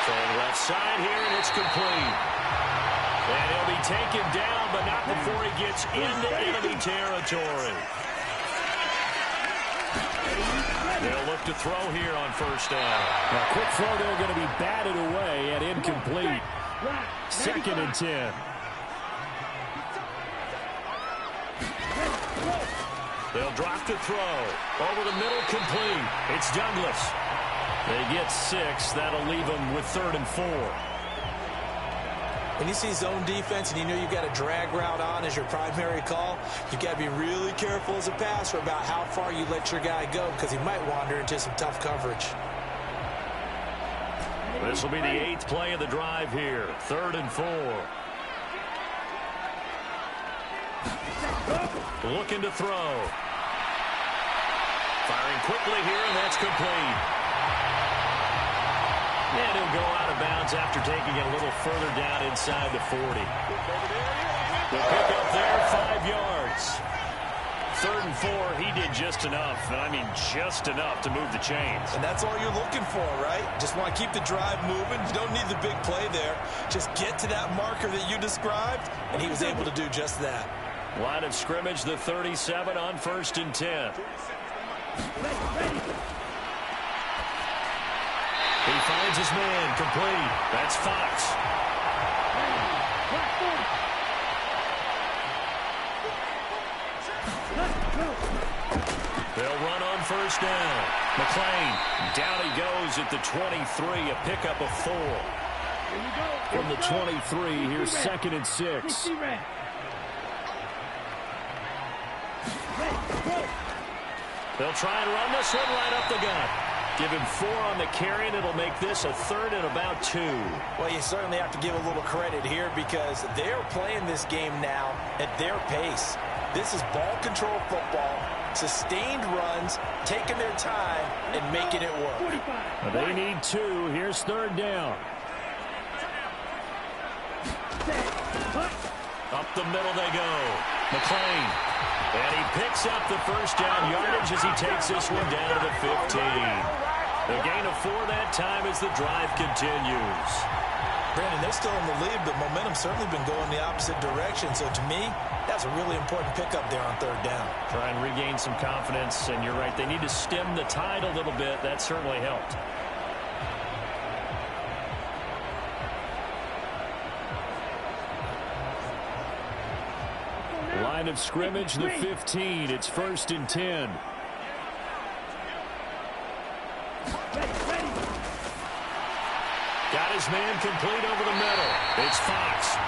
Throwing left side here, and it's complete. And he'll be taken down, but not before he gets into enemy territory. They'll look to throw here on first down. A quick throw there going to be batted away and incomplete. 2nd and 10. They'll drop to throw. Over the middle, complete. It's Douglas. They get 6. That'll leave them with 3rd and 4. When you see zone defense and you know you've got a drag route on as your primary call, you've got to be really careful as a passer about how far you let your guy go because he might wander into some tough coverage. This will be the 8th play of the drive here. 3rd and 4. Looking to throw. Firing quickly here, and that's complete. And he'll go out of bounds after taking it a little further down inside the 40. The pick up there, 5 yards. 3rd and 4, he did just enough, and I mean just enough to move the chains. And that's all you're looking for, right? Just want to keep the drive moving. You don't need the big play there. Just get to that marker that you described, and he was able to do just that. Line of scrimmage, the 37 on 1st and 10. He finds his man, complete. That's Fox. They'll run on 1st down. McClain, down he goes at the 23, a pickup of 4. From the 23, here's 2nd and 6. They'll try and run this one right up the gut. Give him 4 on the carry, and it'll make this a 3rd and about 2. Well, you certainly have to give a little credit here because they're playing this game now at their pace. This is ball control football, sustained runs, taking their time, and making it work. They need 2. Here's 3rd down. Up the middle they go. McClain. And he picks up the 1st down yardage as he takes this one down to the 15. The gain of 4 that time as the drive continues. Brandon, they're still in the lead, but momentum's certainly been going the opposite direction. So to me, that's a really important pickup there on 3rd down. Try and regain some confidence, and you're right. They need to stem the tide a little bit. That certainly helped. Line of scrimmage, the 15. It's 1st and 10. Got his man complete over the middle. It's Fox.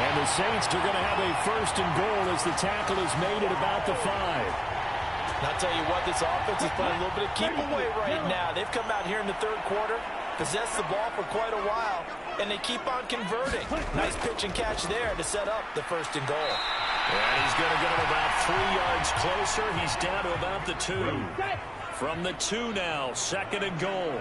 And the Saints are going to have a 1st and goal as the tackle is made at about the 5. And I'll tell you what, this offense is playing a little bit of keep away right now. They've come out here in the 3rd quarter, possessed the ball for quite a while, and they keep on converting. Nice pitch and catch there to set up the 1st and goal. And he's going to get him about 3 yards closer. He's down to about the 2. From the 2 now, 2nd and goal.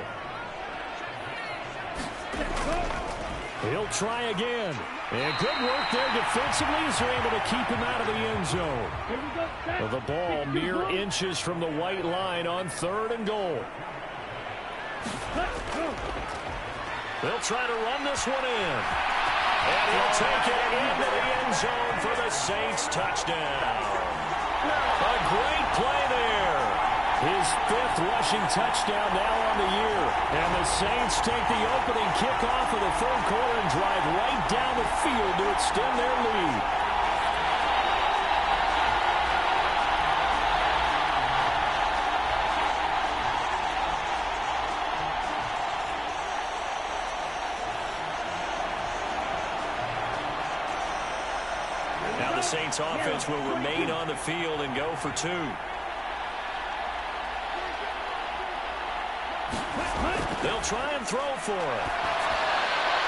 He'll try again. And good work there defensively as they're able to keep him out of the end zone. The ball mere inches from the white line on 3rd and goal. They'll try to run this one in. And he'll take it into the end zone for the Saints touchdown. A great play there. His 5th rushing touchdown now on the year. And the Saints take the opening kickoff of the 3rd quarter and drive right down the field to extend their lead. Now the Saints offense will remain on the field and go for 2. They'll try and throw for it.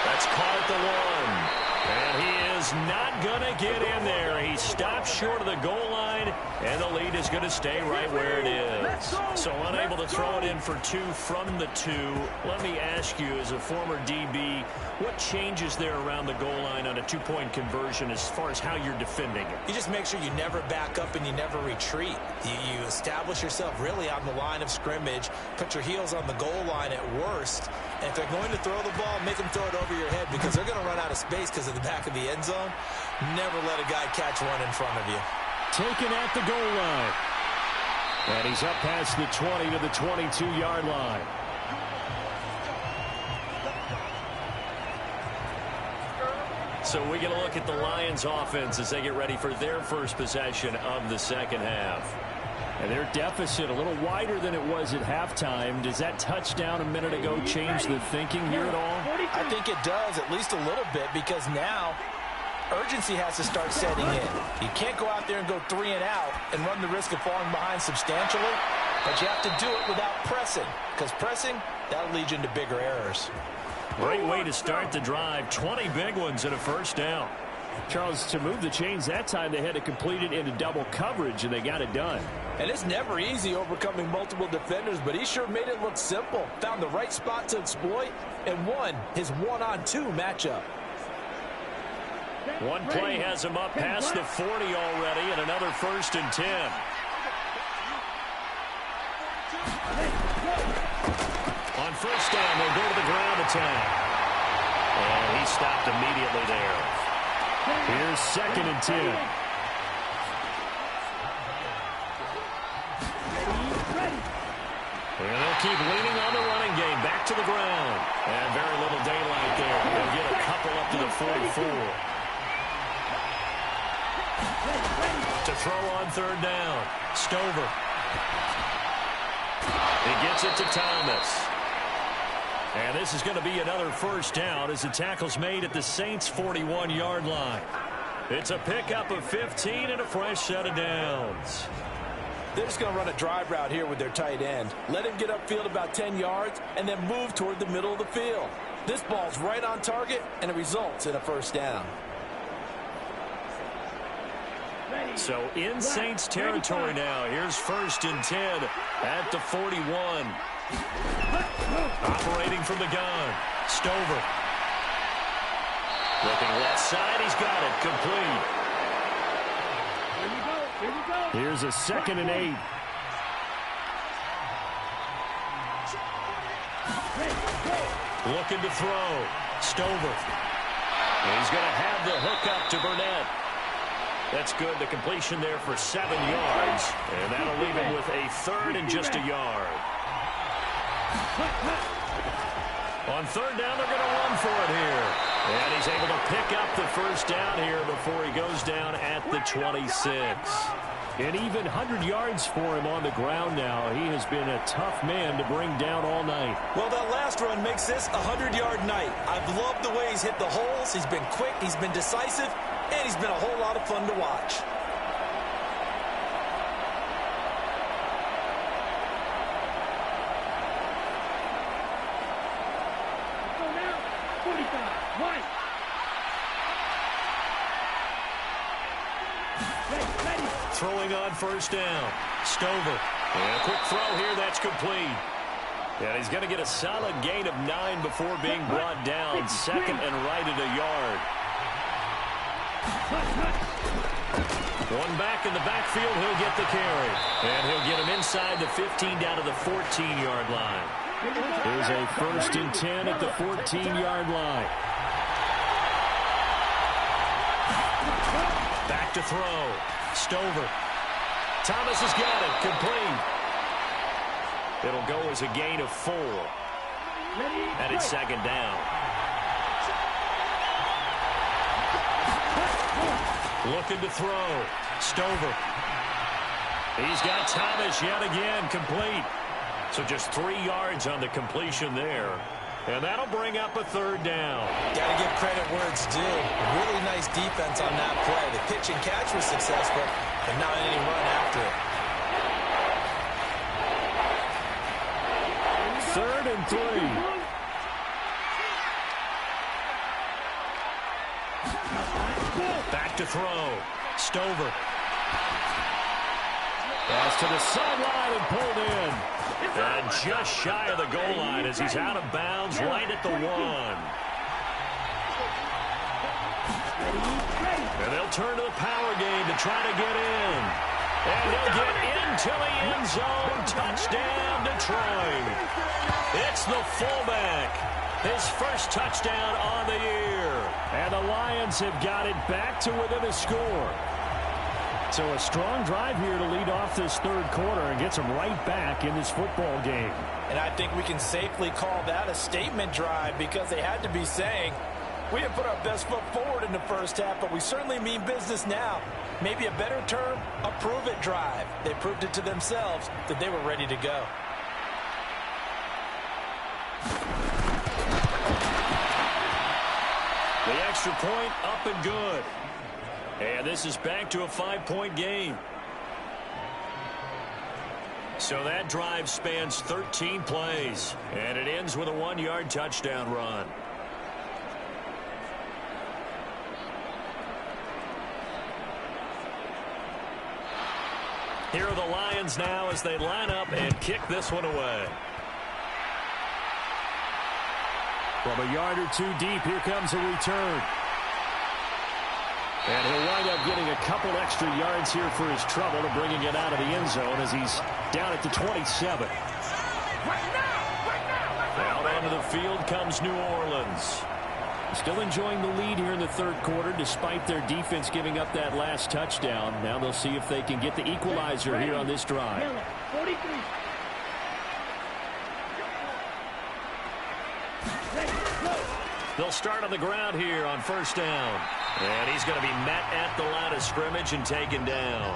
That's caught at the 1. And he is not going to get in there. He stops short of the goal line, and the lead is going to stay right where it is. So unable to throw it in for 2 from the 2. Let me ask you, as a former DB, what changes there around the goal line on a 2-point conversion as far as how you're defending it? You just make sure you never back up and you never retreat. You establish yourself really on the line of scrimmage, put your heels on the goal line at worst, and if they're going to throw the ball, make them throw it over your head because they're going to run out of space because of the back of the end zone. Never let a guy catch one in front of you. Taken at the goal line. And he's up past the 20 to the 22-yard line. So we get a look at the Lions offense as they get ready for their first possession of the second half. And their deficit a little wider than it was at halftime. Does that touchdown a minute ago change the thinking here at all? I think it does, at least a little bit, because now urgency has to start setting in. You can't go out there and go 3 and out and run the risk of falling behind substantially, but you have to do it without pressing, because pressing, that'll lead you into bigger errors. Great way to start the drive. 20 big ones and a first down. Charles, to move the chains that time, they had to complete it into double coverage, and they got it done. And it's never easy overcoming multiple defenders, but he sure made it look simple. Found the right spot to exploit and won his 1-on-2 matchup. One play has him up past the 40 already, and another 1st and 10. On first down, they'll go to the ground attack. And he stopped immediately there. Here's 2nd and 10. And they'll keep leaning on the running game. Back to the ground. And very little daylight there. They'll get a couple up to the 44. To throw on 3rd down. Stover. He gets it to Thomas. And this is going to be another first down as the tackle's made at the Saints' 41-yard line. It's a pickup of 15 and a fresh set of downs. They're just going to run a drive route here with their tight end. Let him get upfield about 10 yards and then move toward the middle of the field. This ball's right on target, and it results in a first down. So in Saints territory now. Here's 1st and 10 at the 41. Operating from the gun. Stover. Looking left side. He's got it. Complete. Here's a 2nd and 8. Looking to throw. Stover. He's going to have the hook up to Burnett. That's good. The completion there for 7 yards. And that'll leave him with a 3rd and just a yard. On 3rd down, they're going to run for it here. And he's able to pick up the first down here before he goes down at the 26. And even 100 yards for him on the ground now. He has been a tough man to bring down all night. Well, that last run makes this a 100-yard night. I've loved the way he's hit the holes. He's been quick. He's been decisive. And he's been a whole lot of fun to watch. Throwing on first down. Stover. And a quick throw here. That's complete. And he's going to get a solid gain of 9 before being brought down. 2nd and right at a yard. One back in the backfield. He'll get the carry. And he'll get him inside the 15 down to the 14-yard line. Here's a 1st and 10 at the 14-yard line. Back to throw. Stover. Thomas has got it. Complete. It'll go as a gain of 4. And it's 2nd down. Looking to throw. Stover. He's got Thomas yet again. Complete. So just 3 yards on the completion there. And that'll bring up a 3rd down. Got to give credit where it's due. Really nice defense on that play. The pitch and catch was successful, but not any run after it. 3rd and 3. Back to throw. Stover. Pass to the sideline and pulled in. And just shy of the goal line as he's out of bounds right at the 1. And they'll turn to the power game to try to get in. And he'll get into the end zone. Touchdown, Detroit. It's the fullback. His first touchdown on the year. And the Lions have got it back to within a score. So a strong drive here to lead off this 3rd quarter and gets them right back in this football game. And I think we can safely call that a statement drive because they had to be saying, We didn't put our best foot forward in the first half, but we certainly mean business now. Maybe a better term, a prove-it drive. They proved it to themselves that they were ready to go. The extra point up and good. And this is back to a 5-point game. So that drive spans 13 plays, and it ends with a 1-yard touchdown run. Here are the Lions now as they line up and kick this one away. From a yard or two deep, here comes a return. And he'll wind up getting a couple extra yards here for his trouble to bringing it out of the end zone as he's down at the 27. Out onto the field comes New Orleans. Still enjoying the lead here in the third quarter despite their defense giving up that last touchdown. Now they'll see if they can get the equalizer here on this drive. 43. They'll start on the ground here on first down. And he's going to be met at the line of scrimmage and taken down.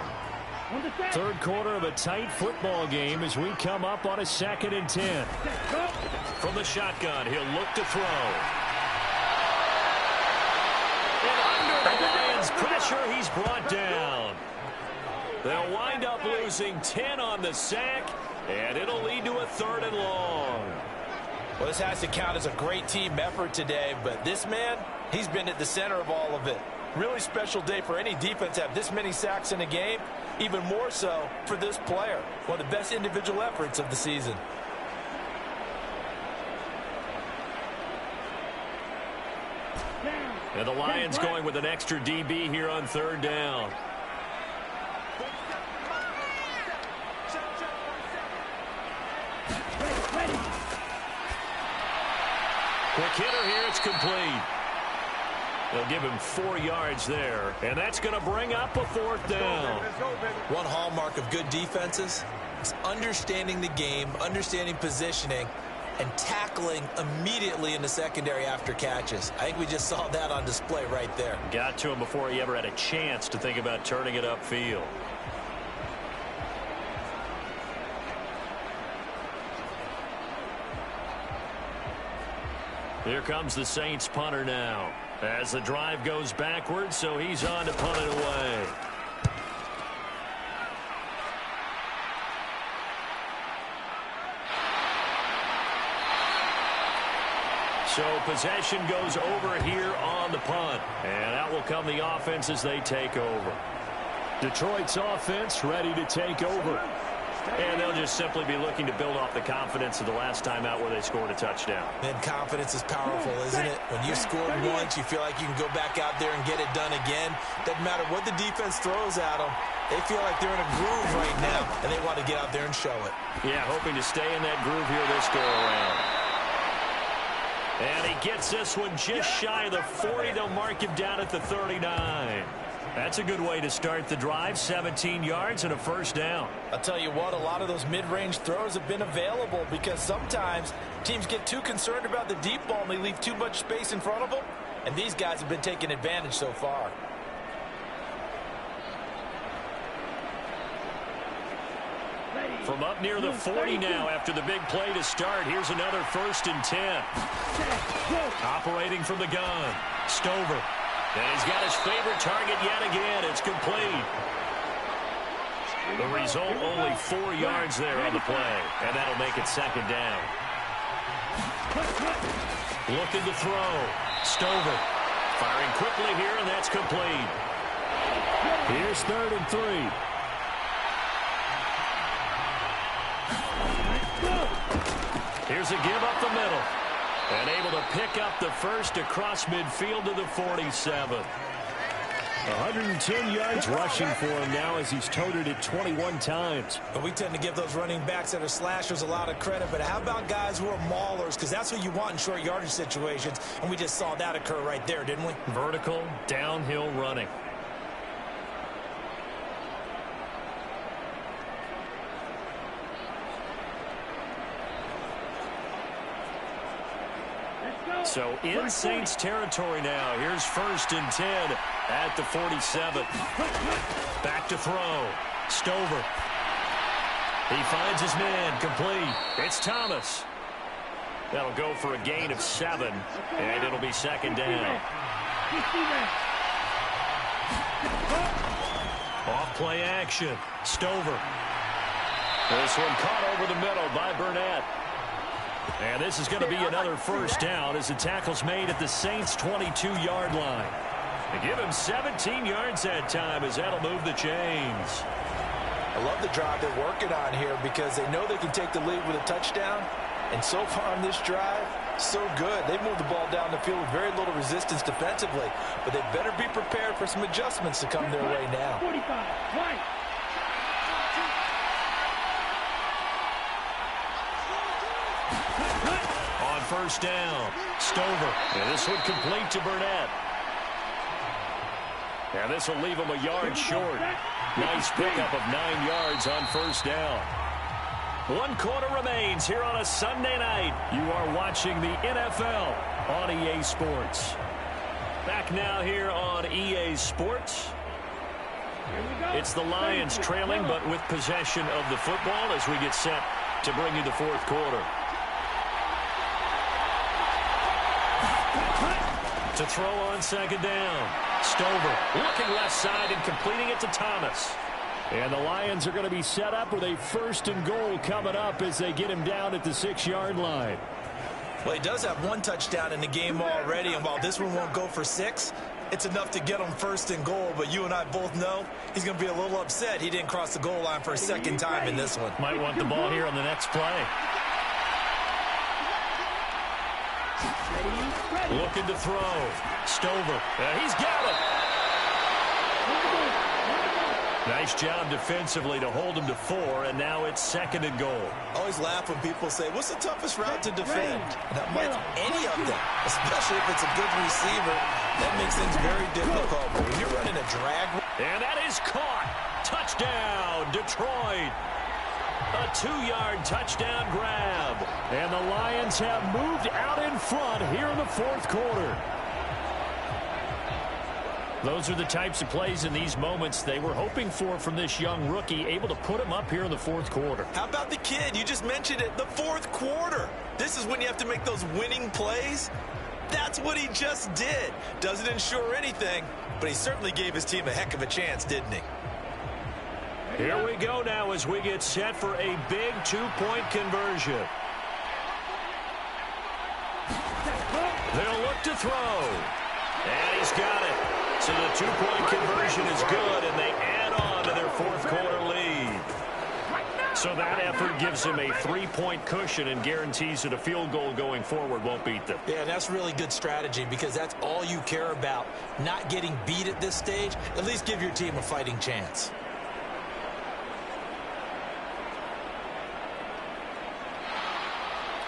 Third quarter of a tight football game as we come up on a 2nd and 10. From the shotgun, he'll look to throw. And under the Lions' pressure, he's brought down. They'll wind up losing 10 on the sack, and it'll lead to a 3rd and long. Well, this has to count as a great team effort today, but this man, he's been at the center of all of it. Really special day for any defense to have this many sacks in a game, even more so for this player. One of the best individual efforts of the season. And the Lions going with an extra DB here on 3rd down. Quick hitter here, it's complete. They'll give him 4 yards there, and that's going to bring up a 4th down. One hallmark of good defenses is understanding the game, understanding positioning, and tackling immediately in the secondary after catches. I think we just saw that on display right there. Got to him before he ever had a chance to think about turning it upfield. Here comes the Saints punter now as the drive goes backwards, so he's on to punt it away. So possession goes over here on the punt, and out will come the offense as they take over. Detroit's offense ready to take over. And they'll just simply be looking to build off the confidence of the last time out where they scored a touchdown. And confidence is powerful, isn't it? When you scored once, you feel like you can go back out there and get it done again. Doesn't matter what the defense throws at them. They feel like they're in a groove right now, and they want to get out there and show it. Yeah, hoping to stay in that groove here this go-around. And he gets this one just shy of the 40. They'll mark him down at the 39. That's a good way to start the drive. 17 yards and a 1st down. I'll tell you what, a lot of those mid-range throws have been available because sometimes teams get too concerned about the deep ball and they leave too much space in front of them. And these guys have been taking advantage so far. From up near the 40 now after the big play to start. Here's another 1st and 10. Operating from the gun. Stover. And he's got his favorite target yet again. It's complete. The result, only 4 yards there on the play. And that'll make it 2nd down. Looking to throw. Stover. Firing quickly here, and that's complete. Here's 3rd and 3. Here's a give up the middle. And able to pick up the first across midfield to the 47. 110 yards rushing for him now as he's toted it 21 times. But we tend to give those running backs that are slashers a lot of credit. But how about guys who are maulers? Because that's what you want in short yardage situations. And we just saw that occur right there, didn't we? Vertical, downhill running. So in Saints territory now. Here's 1st and 10 at the 47. Back to throw. Stover. He finds his man. Complete. It's Thomas. That'll go for a gain of 7, and it'll be 2nd down. Off play action. Stover. This one caught over the middle by Burnett. And this is going to be another 1st down as the tackle's made at the Saints' 22-yard line. They give him 17 yards that time as that'll move the chains. I love the drive they're working on here because they know they can take the lead with a touchdown. And so far on this drive, so good. They moved the ball down the field with very little resistance defensively. But they better be prepared for some adjustments to come their way now. 45, right. On 1st down, Stover. And this one complete to Burnett. And this will leave him a yard short. Nice pickup of 9 yards on 1st down. 1 quarter remains here on a Sunday night. You are watching the NFL on EA Sports. Back now here on EA Sports. It's the Lions trailing, but with possession of the football as we get set to bring you the 4th quarter. To throw on 2nd down. Stover looking left side and completing it to Thomas. And the Lions are going to be set up with a 1st and goal coming up as they get him down at the 6-yard line. Well, he does have 1 touchdown in the game already, and while this one won't go for 6, it's enough to get him 1st and goal. But you and I both know he's going to be a little upset he didn't cross the goal line for a 2nd time in this one. Might want the ball here on the next play. Looking to throw. Stover. He's got it. Nice job defensively to hold him to 4, and now it's 2nd and goal. I always laugh when people say, what's the toughest route to defend? And I'm like, any of them, especially if it's a good receiver. That makes things very difficult. But when you're running a drag. And that is caught. Touchdown, Detroit. A 2-yard touchdown grab. And the Lions have moved out in front here in the 4th quarter. Those are the types of plays in these moments they were hoping for from this young rookie, able to put him up here in the 4th quarter. How about the kid? You just mentioned it, the 4th quarter. This is when you have to make those winning plays. That's what he just did. Doesn't ensure anything, but he certainly gave his team a heck of a chance, didn't he? Here we go now as we get set for a big 2-point conversion. They'll look to throw. And he's got it. So the 2-point conversion is good, and they add on to their 4th quarter lead. So that effort gives him a 3-point cushion and guarantees that a field goal going forward won't beat them. Yeah, that's really good strategy because that's all you care about. Not getting beat at this stage. At least give your team a fighting chance.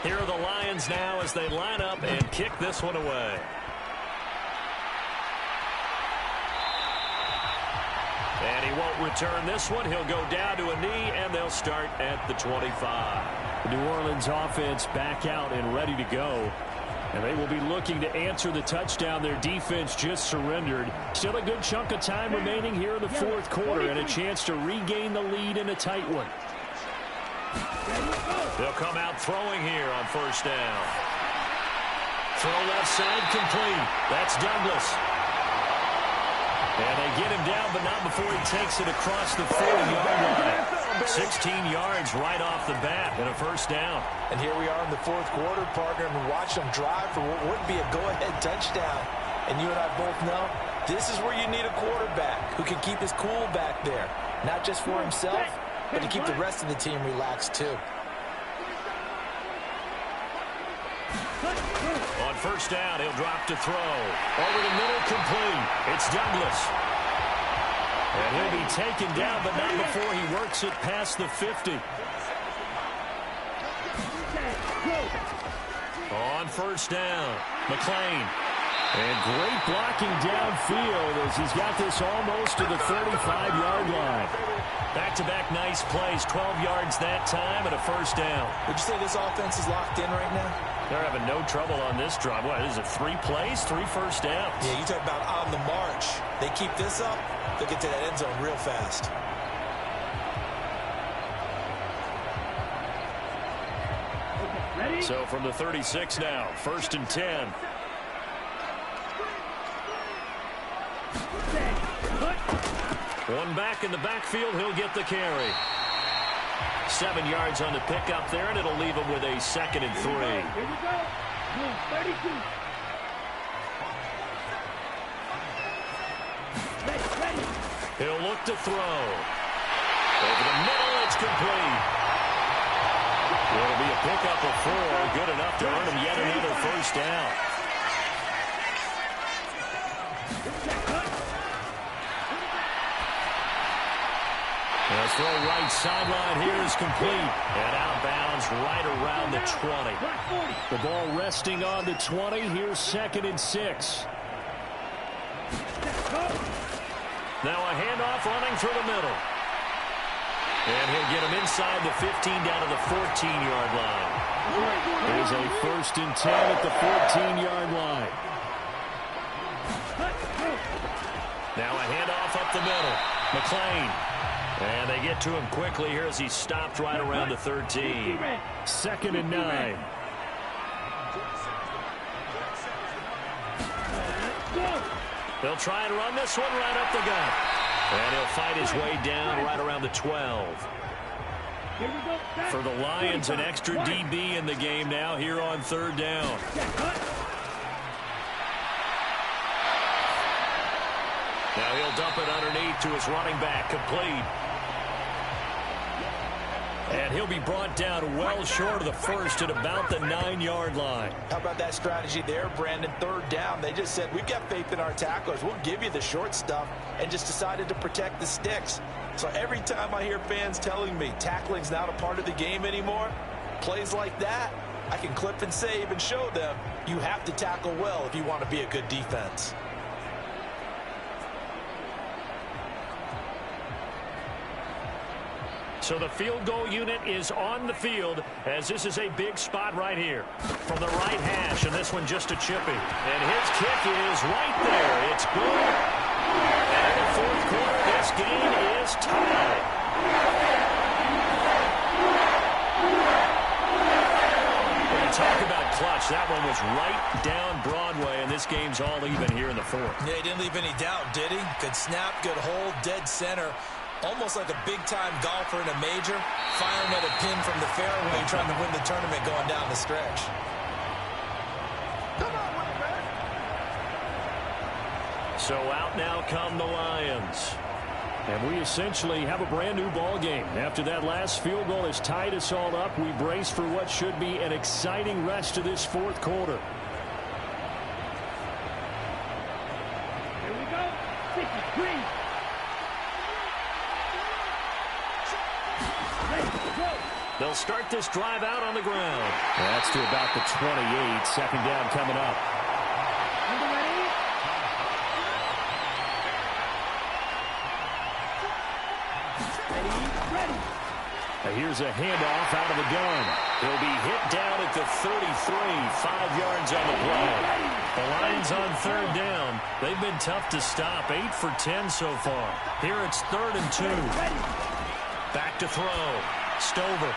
Here are the Lions now as they line up and kick this one away. And he won't return this one. He'll go down to a knee, and they'll start at the 25. The New Orleans offense back out and ready to go. And they will be looking to answer the touchdown their defense just surrendered. Still a good chunk of time remaining here in the 4th quarter and a chance to regain the lead in a tight one. They'll come out throwing here on 1st down. Throw left side complete. That's Douglas. And they get him down, but not before he takes it across the 40-yard line. 16 yards right off the bat and a 1st down. And here we are in the 4th quarter, partner, and watch them drive for what would be a go-ahead touchdown. And you and I both know this is where you need a quarterback who can keep his cool back there. Not just for himself, but to keep the rest of the team relaxed, too. On 1st down, he'll drop to throw. Over the middle, complete. It's Douglas. And he'll be taken down, but not before he works it past the 50. On 1st down, McClain. And great blocking downfield as he's got this almost to the 35-yard line. Back-to-back nice plays, 12 yards that time and a first down. Would you say this offense is locked in right now? They're having no trouble on this drive. What is it, 3 plays, 3 first downs? Yeah, you talk about on the march. They keep this up, they'll get to that end zone real fast. Ready? So from the 36 now, 1st and 10. One back in the backfield, he'll get the carry. 7 yards on the pickup there, and it'll leave him with a 2nd and 3. Here we go. 32. Ready. He'll look to throw. Over the middle, it's complete. It'll be a pickup of 4, good enough to earn him yet another first down. The throw right sideline here is complete. And outbounds right around the 20. The ball resting on the 20. Here's 2nd and 6. Now a handoff running through the middle. And he'll get him inside the 15 down to the 14-yard line. There's a 1st and 10 at the 14-yard line. Now a handoff up the middle. McLean. And they get to him quickly here as he's stopped right around the 13. 2nd and 9. They'll try and run this one right up the gut. And he'll fight his way down right around the 12. For the Lions, an extra DB in the game now here on 3rd down. Now he'll dump it underneath to his running back, complete. And he'll be brought down well short of the first at about the 9-yard line. How about that strategy there, Brandon? 3rd down. They just said, we've got faith in our tacklers. We'll give you the short stuff, and just decided to protect the sticks. So every time I hear fans telling me tackling's not a part of the game anymore, plays like that, I can clip and save and show them you have to tackle well if you want to be a good defense. So the field goal unit is on the field as this is a big spot right here. From the right hash, and this one just a chippy. And his kick is right there. It's good. And in the 4th quarter, this game is tied. When you talk about clutch, that one was right down Broadway, and this game's all even here in the 4th. Yeah, he didn't leave any doubt, did he? Good snap, good hold, dead center. Almost like a big-time golfer in a major, firing at a pin from the fairway, trying to win the tournament going down the stretch. Come on, man. So out now come the Lions. And we essentially have a brand-new ball game. After that last field goal has tied us all up, we brace for what should be an exciting rest of this 4th quarter. Here we go. 53. They'll start this drive out on the ground. That's to about the 28. 2nd down coming up. Ready. Now here's a handoff out of the gun. He'll be hit down at the 33. 5 yards on the play. The Lions on 3rd down. They've been tough to stop. 8 for 10 so far. Here it's 3rd and 2. Back to throw. Stover.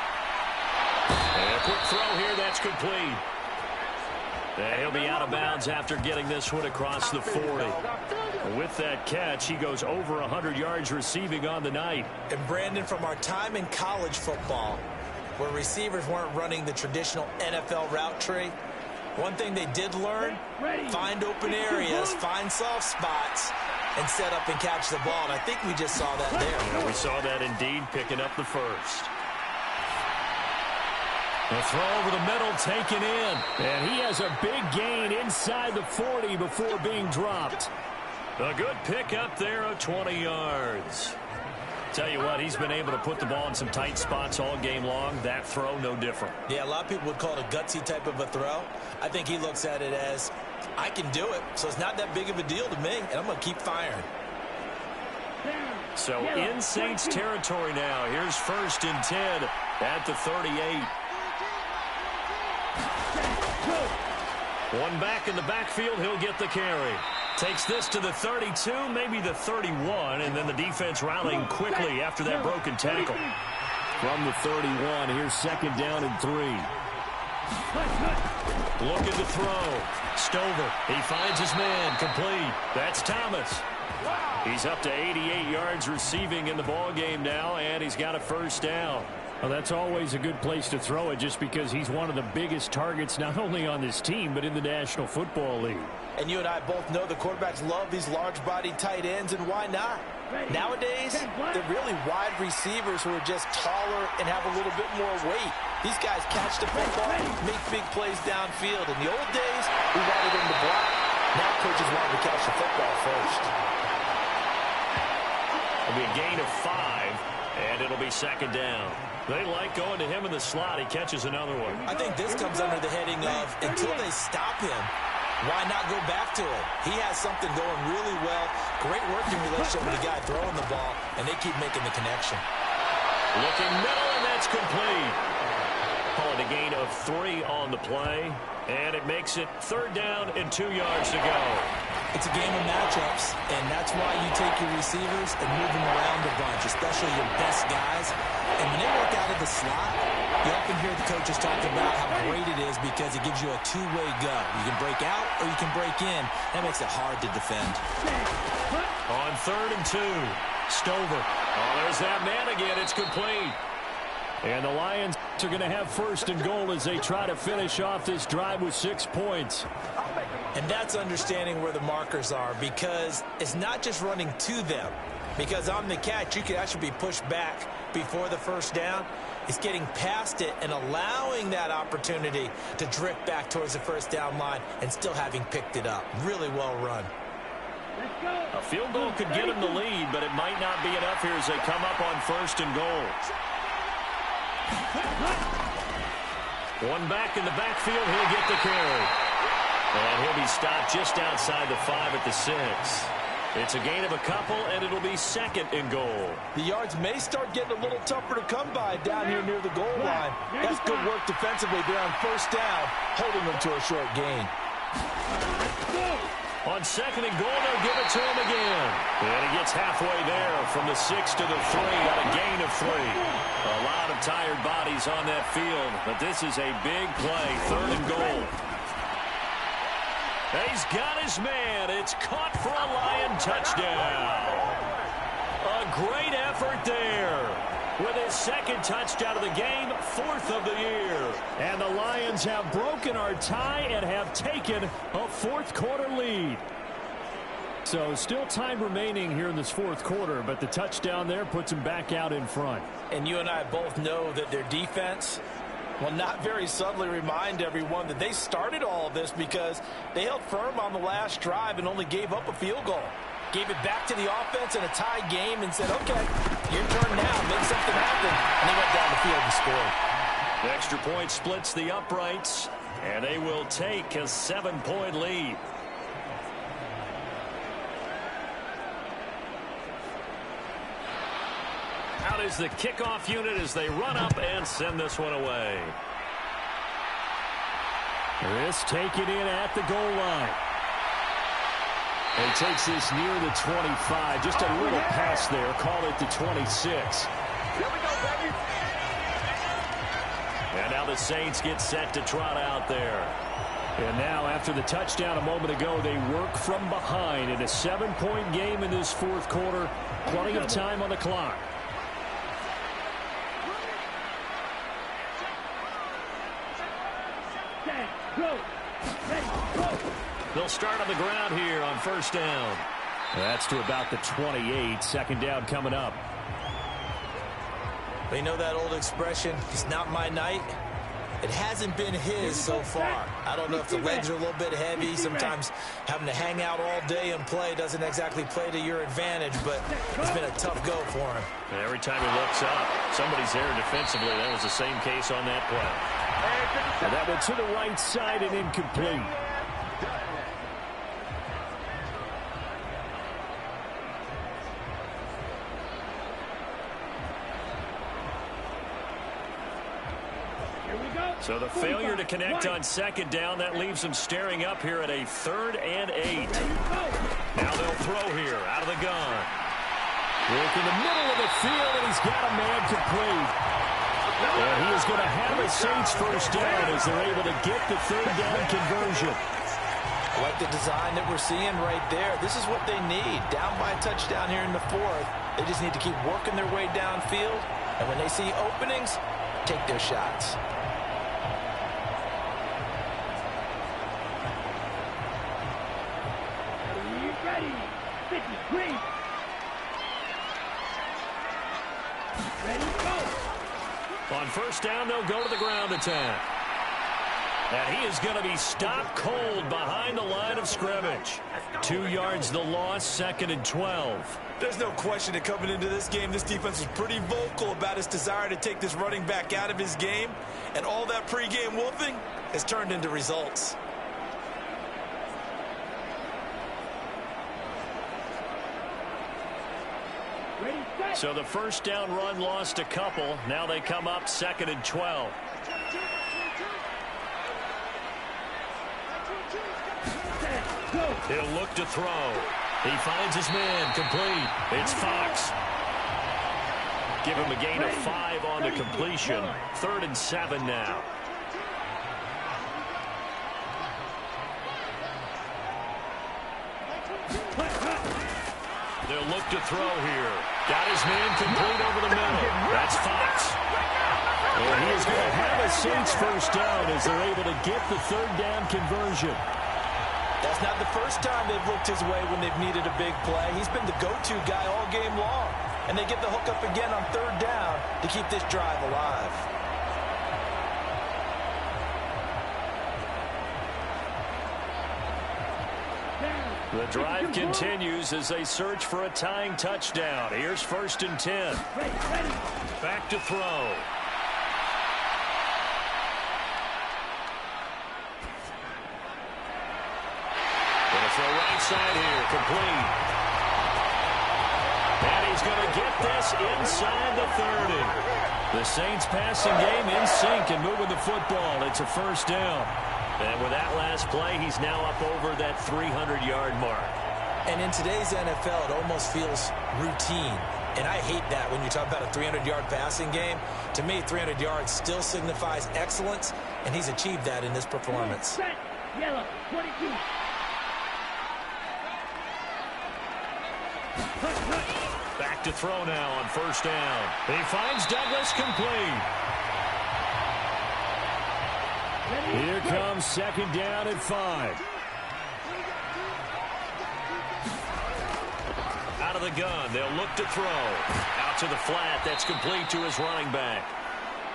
And a quick throw here, that's complete. And he'll be out of bounds after getting this one across the 40. With that catch, he goes over 100 yards receiving on the night. And Brandon, from our time in college football, where receivers weren't running the traditional NFL route tree, one thing they did learn, find open areas, find soft spots, and set up and catch the ball. And I think we just saw that there. Yeah, we saw that indeed, picking up the first. The throw over the middle taken in. And he has a big gain inside the 40 before being dropped. A good pick up there of 20 yards. Tell you what, he's been able to put the ball in some tight spots all game long. That throw, no different. Yeah, a lot of people would call it a gutsy type of a throw. I think he looks at it as, I can do it, so it's not that big of a deal to me, and I'm going to keep firing. So in Saints territory now. Here's 1st and 10 at the 38. One back in the backfield. He'll get the carry. Takes this to the 32, maybe the 31, and then the defense rallying quickly after that broken tackle. From the 31, here's 2nd down and 3. Looking to throw. Stover. He finds his man. Complete. That's Thomas. He's up to 88 yards receiving in the ballgame now, and he's got a 1st down. Well, that's always a good place to throw it just because he's one of the biggest targets not only on this team but in the National Football League. And you and I both know the quarterbacks love these large-bodied tight ends, and why not? Nowadays, they're really wide receivers who are just taller and have a little bit more weight. These guys catch the football, make big plays downfield. In the old days, we wanted them to block. Now coaches want them to catch the football first. It'll be a gain of 5, and it'll be 2nd down. They like going to him in the slot. He catches another one. I think this comes under the heading of, until they stop him, why not go back to it? He has something going really well. Great working relationship with the guy throwing the ball, and they keep making the connection. Looking middle, and that's complete. Calling a gain of 3 on the play, and it makes it 3rd down and 2 yards to go. It's a game of matchups, and that's why you take your receivers and move them around a bunch, especially your best guys. And when they work out of the slot, you often hear the coaches talk about how great it is because it gives you a two-way go. You can break out or you can break in. That makes it hard to defend. On 3rd and 2, Stover. Oh, there's that man again. It's complete. And the Lions are going to have 1st and goal as they try to finish off this drive with 6 points. And that's understanding where the markers are, because it's not just running to them. Because on the catch, you could actually be pushed back before the 1st down. It's getting past it and allowing that opportunity to drift back towards the 1st down line and still having picked it up. Really well run. A field goal could get them the lead, but it might not be enough here as they come up on 1st and goal. One back in the backfield. He'll get the carry. And he'll be stopped just outside the 5 at the 6. It's a gain of a couple, and it'll be 2nd and goal. The yards may start getting a little tougher to come by down here near the goal line. That's good work defensively there on 1st down, holding them to a short gain. On 2nd and goal, they'll give it to him again. And he gets halfway there from the 6 to the 3 on a gain of 3. A lot of tired bodies on that field, but this is a big play, 3rd and goal. He's got his man. It's caught for a Lion touchdown. A great effort there. With his 2nd touchdown of the game, 4th of the year. And the Lions have broken our tie and have taken a 4th quarter lead. So still time remaining here in this 4th quarter, but the touchdown there puts them back out in front. And you and I both know that their defense will not very subtly remind everyone that they started all of this because they held firm on the last drive and only gave up a field goal. Gave it back to the offense in a tie game and said, okay, your turn now, make something happen. And they went down the field and scored. The extra point splits the uprights, and they will take a 7-point lead. Out is the kickoff unit as they run up and send this one away. This taken in at the goal line. And he takes this near the 25. Just a little pass there. Call it the 26. Here we go, baby. And now the Saints get set to trot out there. And now after the touchdown a moment ago, they work from behind in a 7-point game in this 4th quarter. Plenty of time on the clock. They'll start on the ground here on 1st down. That's to about the 28. 2nd down coming up. They know that old expression, it's not my night. It hasn't been his so far. I don't know if the legs are a little bit heavy. Sometimes having to hang out all day and play doesn't exactly play to your advantage, but it's been a tough go for him. And every time he looks up, somebody's there defensively. That was the same case on that play. And that went to the right side and incomplete. So the failure to connect on second down, that leaves them staring up here at a 3rd and 8. Now they'll throw here out of the gun. Work in the middle of the field, and he's got a man complete. And he is going to have a Saints first down as they're able to get the 3rd down conversion. I like the design that we're seeing right there. This is what they need. Down by a touchdown here in the 4th. They just need to keep working their way downfield. And when they see openings, take their shots. Ready. 53. Ready, go. On first down, they'll go to the ground attack. And he is going to be stopped cold behind the line of scrimmage. 2 yards the loss, 2nd and 12. There's no question that coming into this game, this defense was pretty vocal about its desire to take this running back out of his game. And all that pregame wolfing has turned into results. So the first down run lost a couple. Now they come up 2nd and 12. He'll look to throw. He finds his man complete. It's Fox. Give him a gain of 5 on the completion. 3rd and 7 now. They'll look to throw here. Got his man complete over the middle. That's Fox. And he is going to have a Saints first down as they're able to get the 3rd down conversion. That's not the first time they've looked his way when they've needed a big play. He's been the go-to guy all game long. And they get the hook up again on 3rd down to keep this drive alive. The drive continues as they search for a tying touchdown. Here's 1st and 10. Back to throw. Gonna throw right side here, complete. And he's going to get this inside the 30. The Saints passing game in sync and moving the football. It's a first down. And with that last play, he's now up over that 300-yard mark. And in today's NFL, it almost feels routine. And I hate that when you talk about a 300-yard passing game. To me, 300 yards still signifies excellence, and he's achieved that in this performance. Yellow, 22. Back to throw now on first down. He finds Douglas complete. Here comes 2nd down at 5. Out of the gun, they'll look to throw. Out to the flat, that's complete to his running back.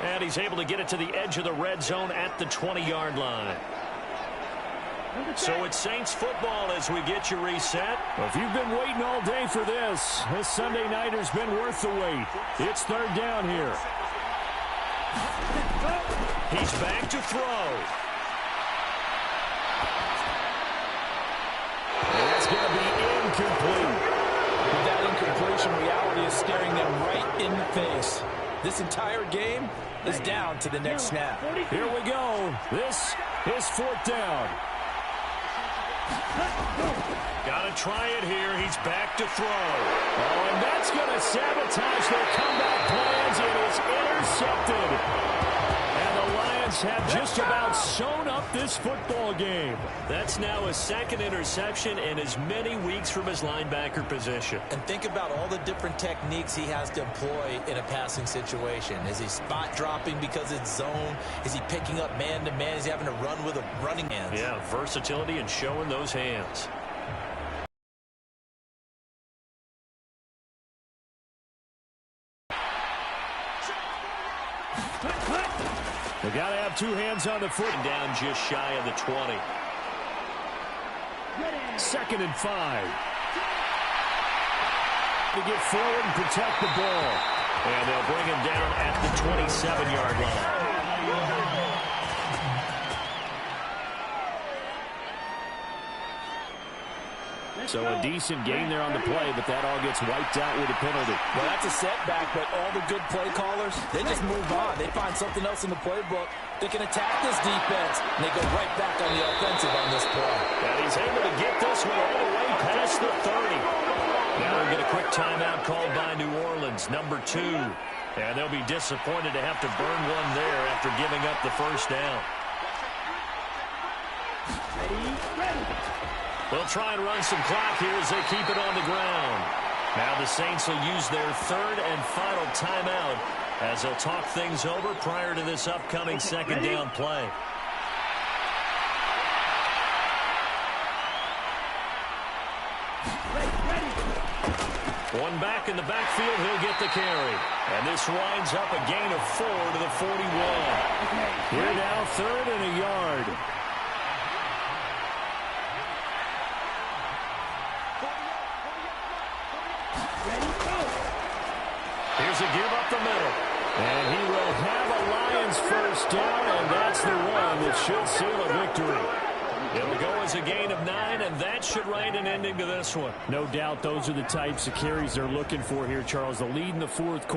And he's able to get it to the edge of the red zone at the 20-yard line. So it's Saints football as we get you reset. Well, if you've been waiting all day for this Sunday nighter's been worth the wait. It's 3rd down here. He's back to throw. And that's going to be incomplete. With that incompletion, reality is staring them right in the face. This entire game is down to the next snap. Here we go. This is 4th down. Got to try it here. He's back to throw. Oh, and that's going to sabotage their comeback plans. It is intercepted. And the Lions have just about sewn up this football game. That's now his 2nd interception and as many weeks from his linebacker position. And think about all the different techniques he has to employ in a passing situation. Is he spot dropping because it's zone? Is he picking up man-to-man? Is he having to run with a running hands? Yeah, versatility and showing those hands. They got to have 2 hands on the foot. Down just shy of the 20. 2nd and 5. To get forward and protect the ball. And they'll bring him down at the 27-yard line. So a decent gain there on the play, but that all gets wiped out with a penalty. Well, that's a setback, but all the good play callers, they just move on. They find something else in the playbook. They can attack this defense, and they go right back on the offensive on this play. And he's able to get this one all the way past the 30. Now we get a quick timeout called by New Orleans, number 2. And they'll be disappointed to have to burn one there after giving up the first down. They'll try and run some clock here as they keep it on the ground. Now the Saints will use their third and final timeout as they'll talk things over prior to this upcoming second down play. One back in the backfield, he'll get the carry. And this winds up a gain of 4 to the 41. Here now, 3rd and a yard. Here's a give up the middle. And he will have a Lions first down, and that's the one that should seal a victory. It'll go as a gain of 9, and that should write an ending to this one. No doubt those are the types of carries they're looking for here, Charles. The lead in the fourth quarter.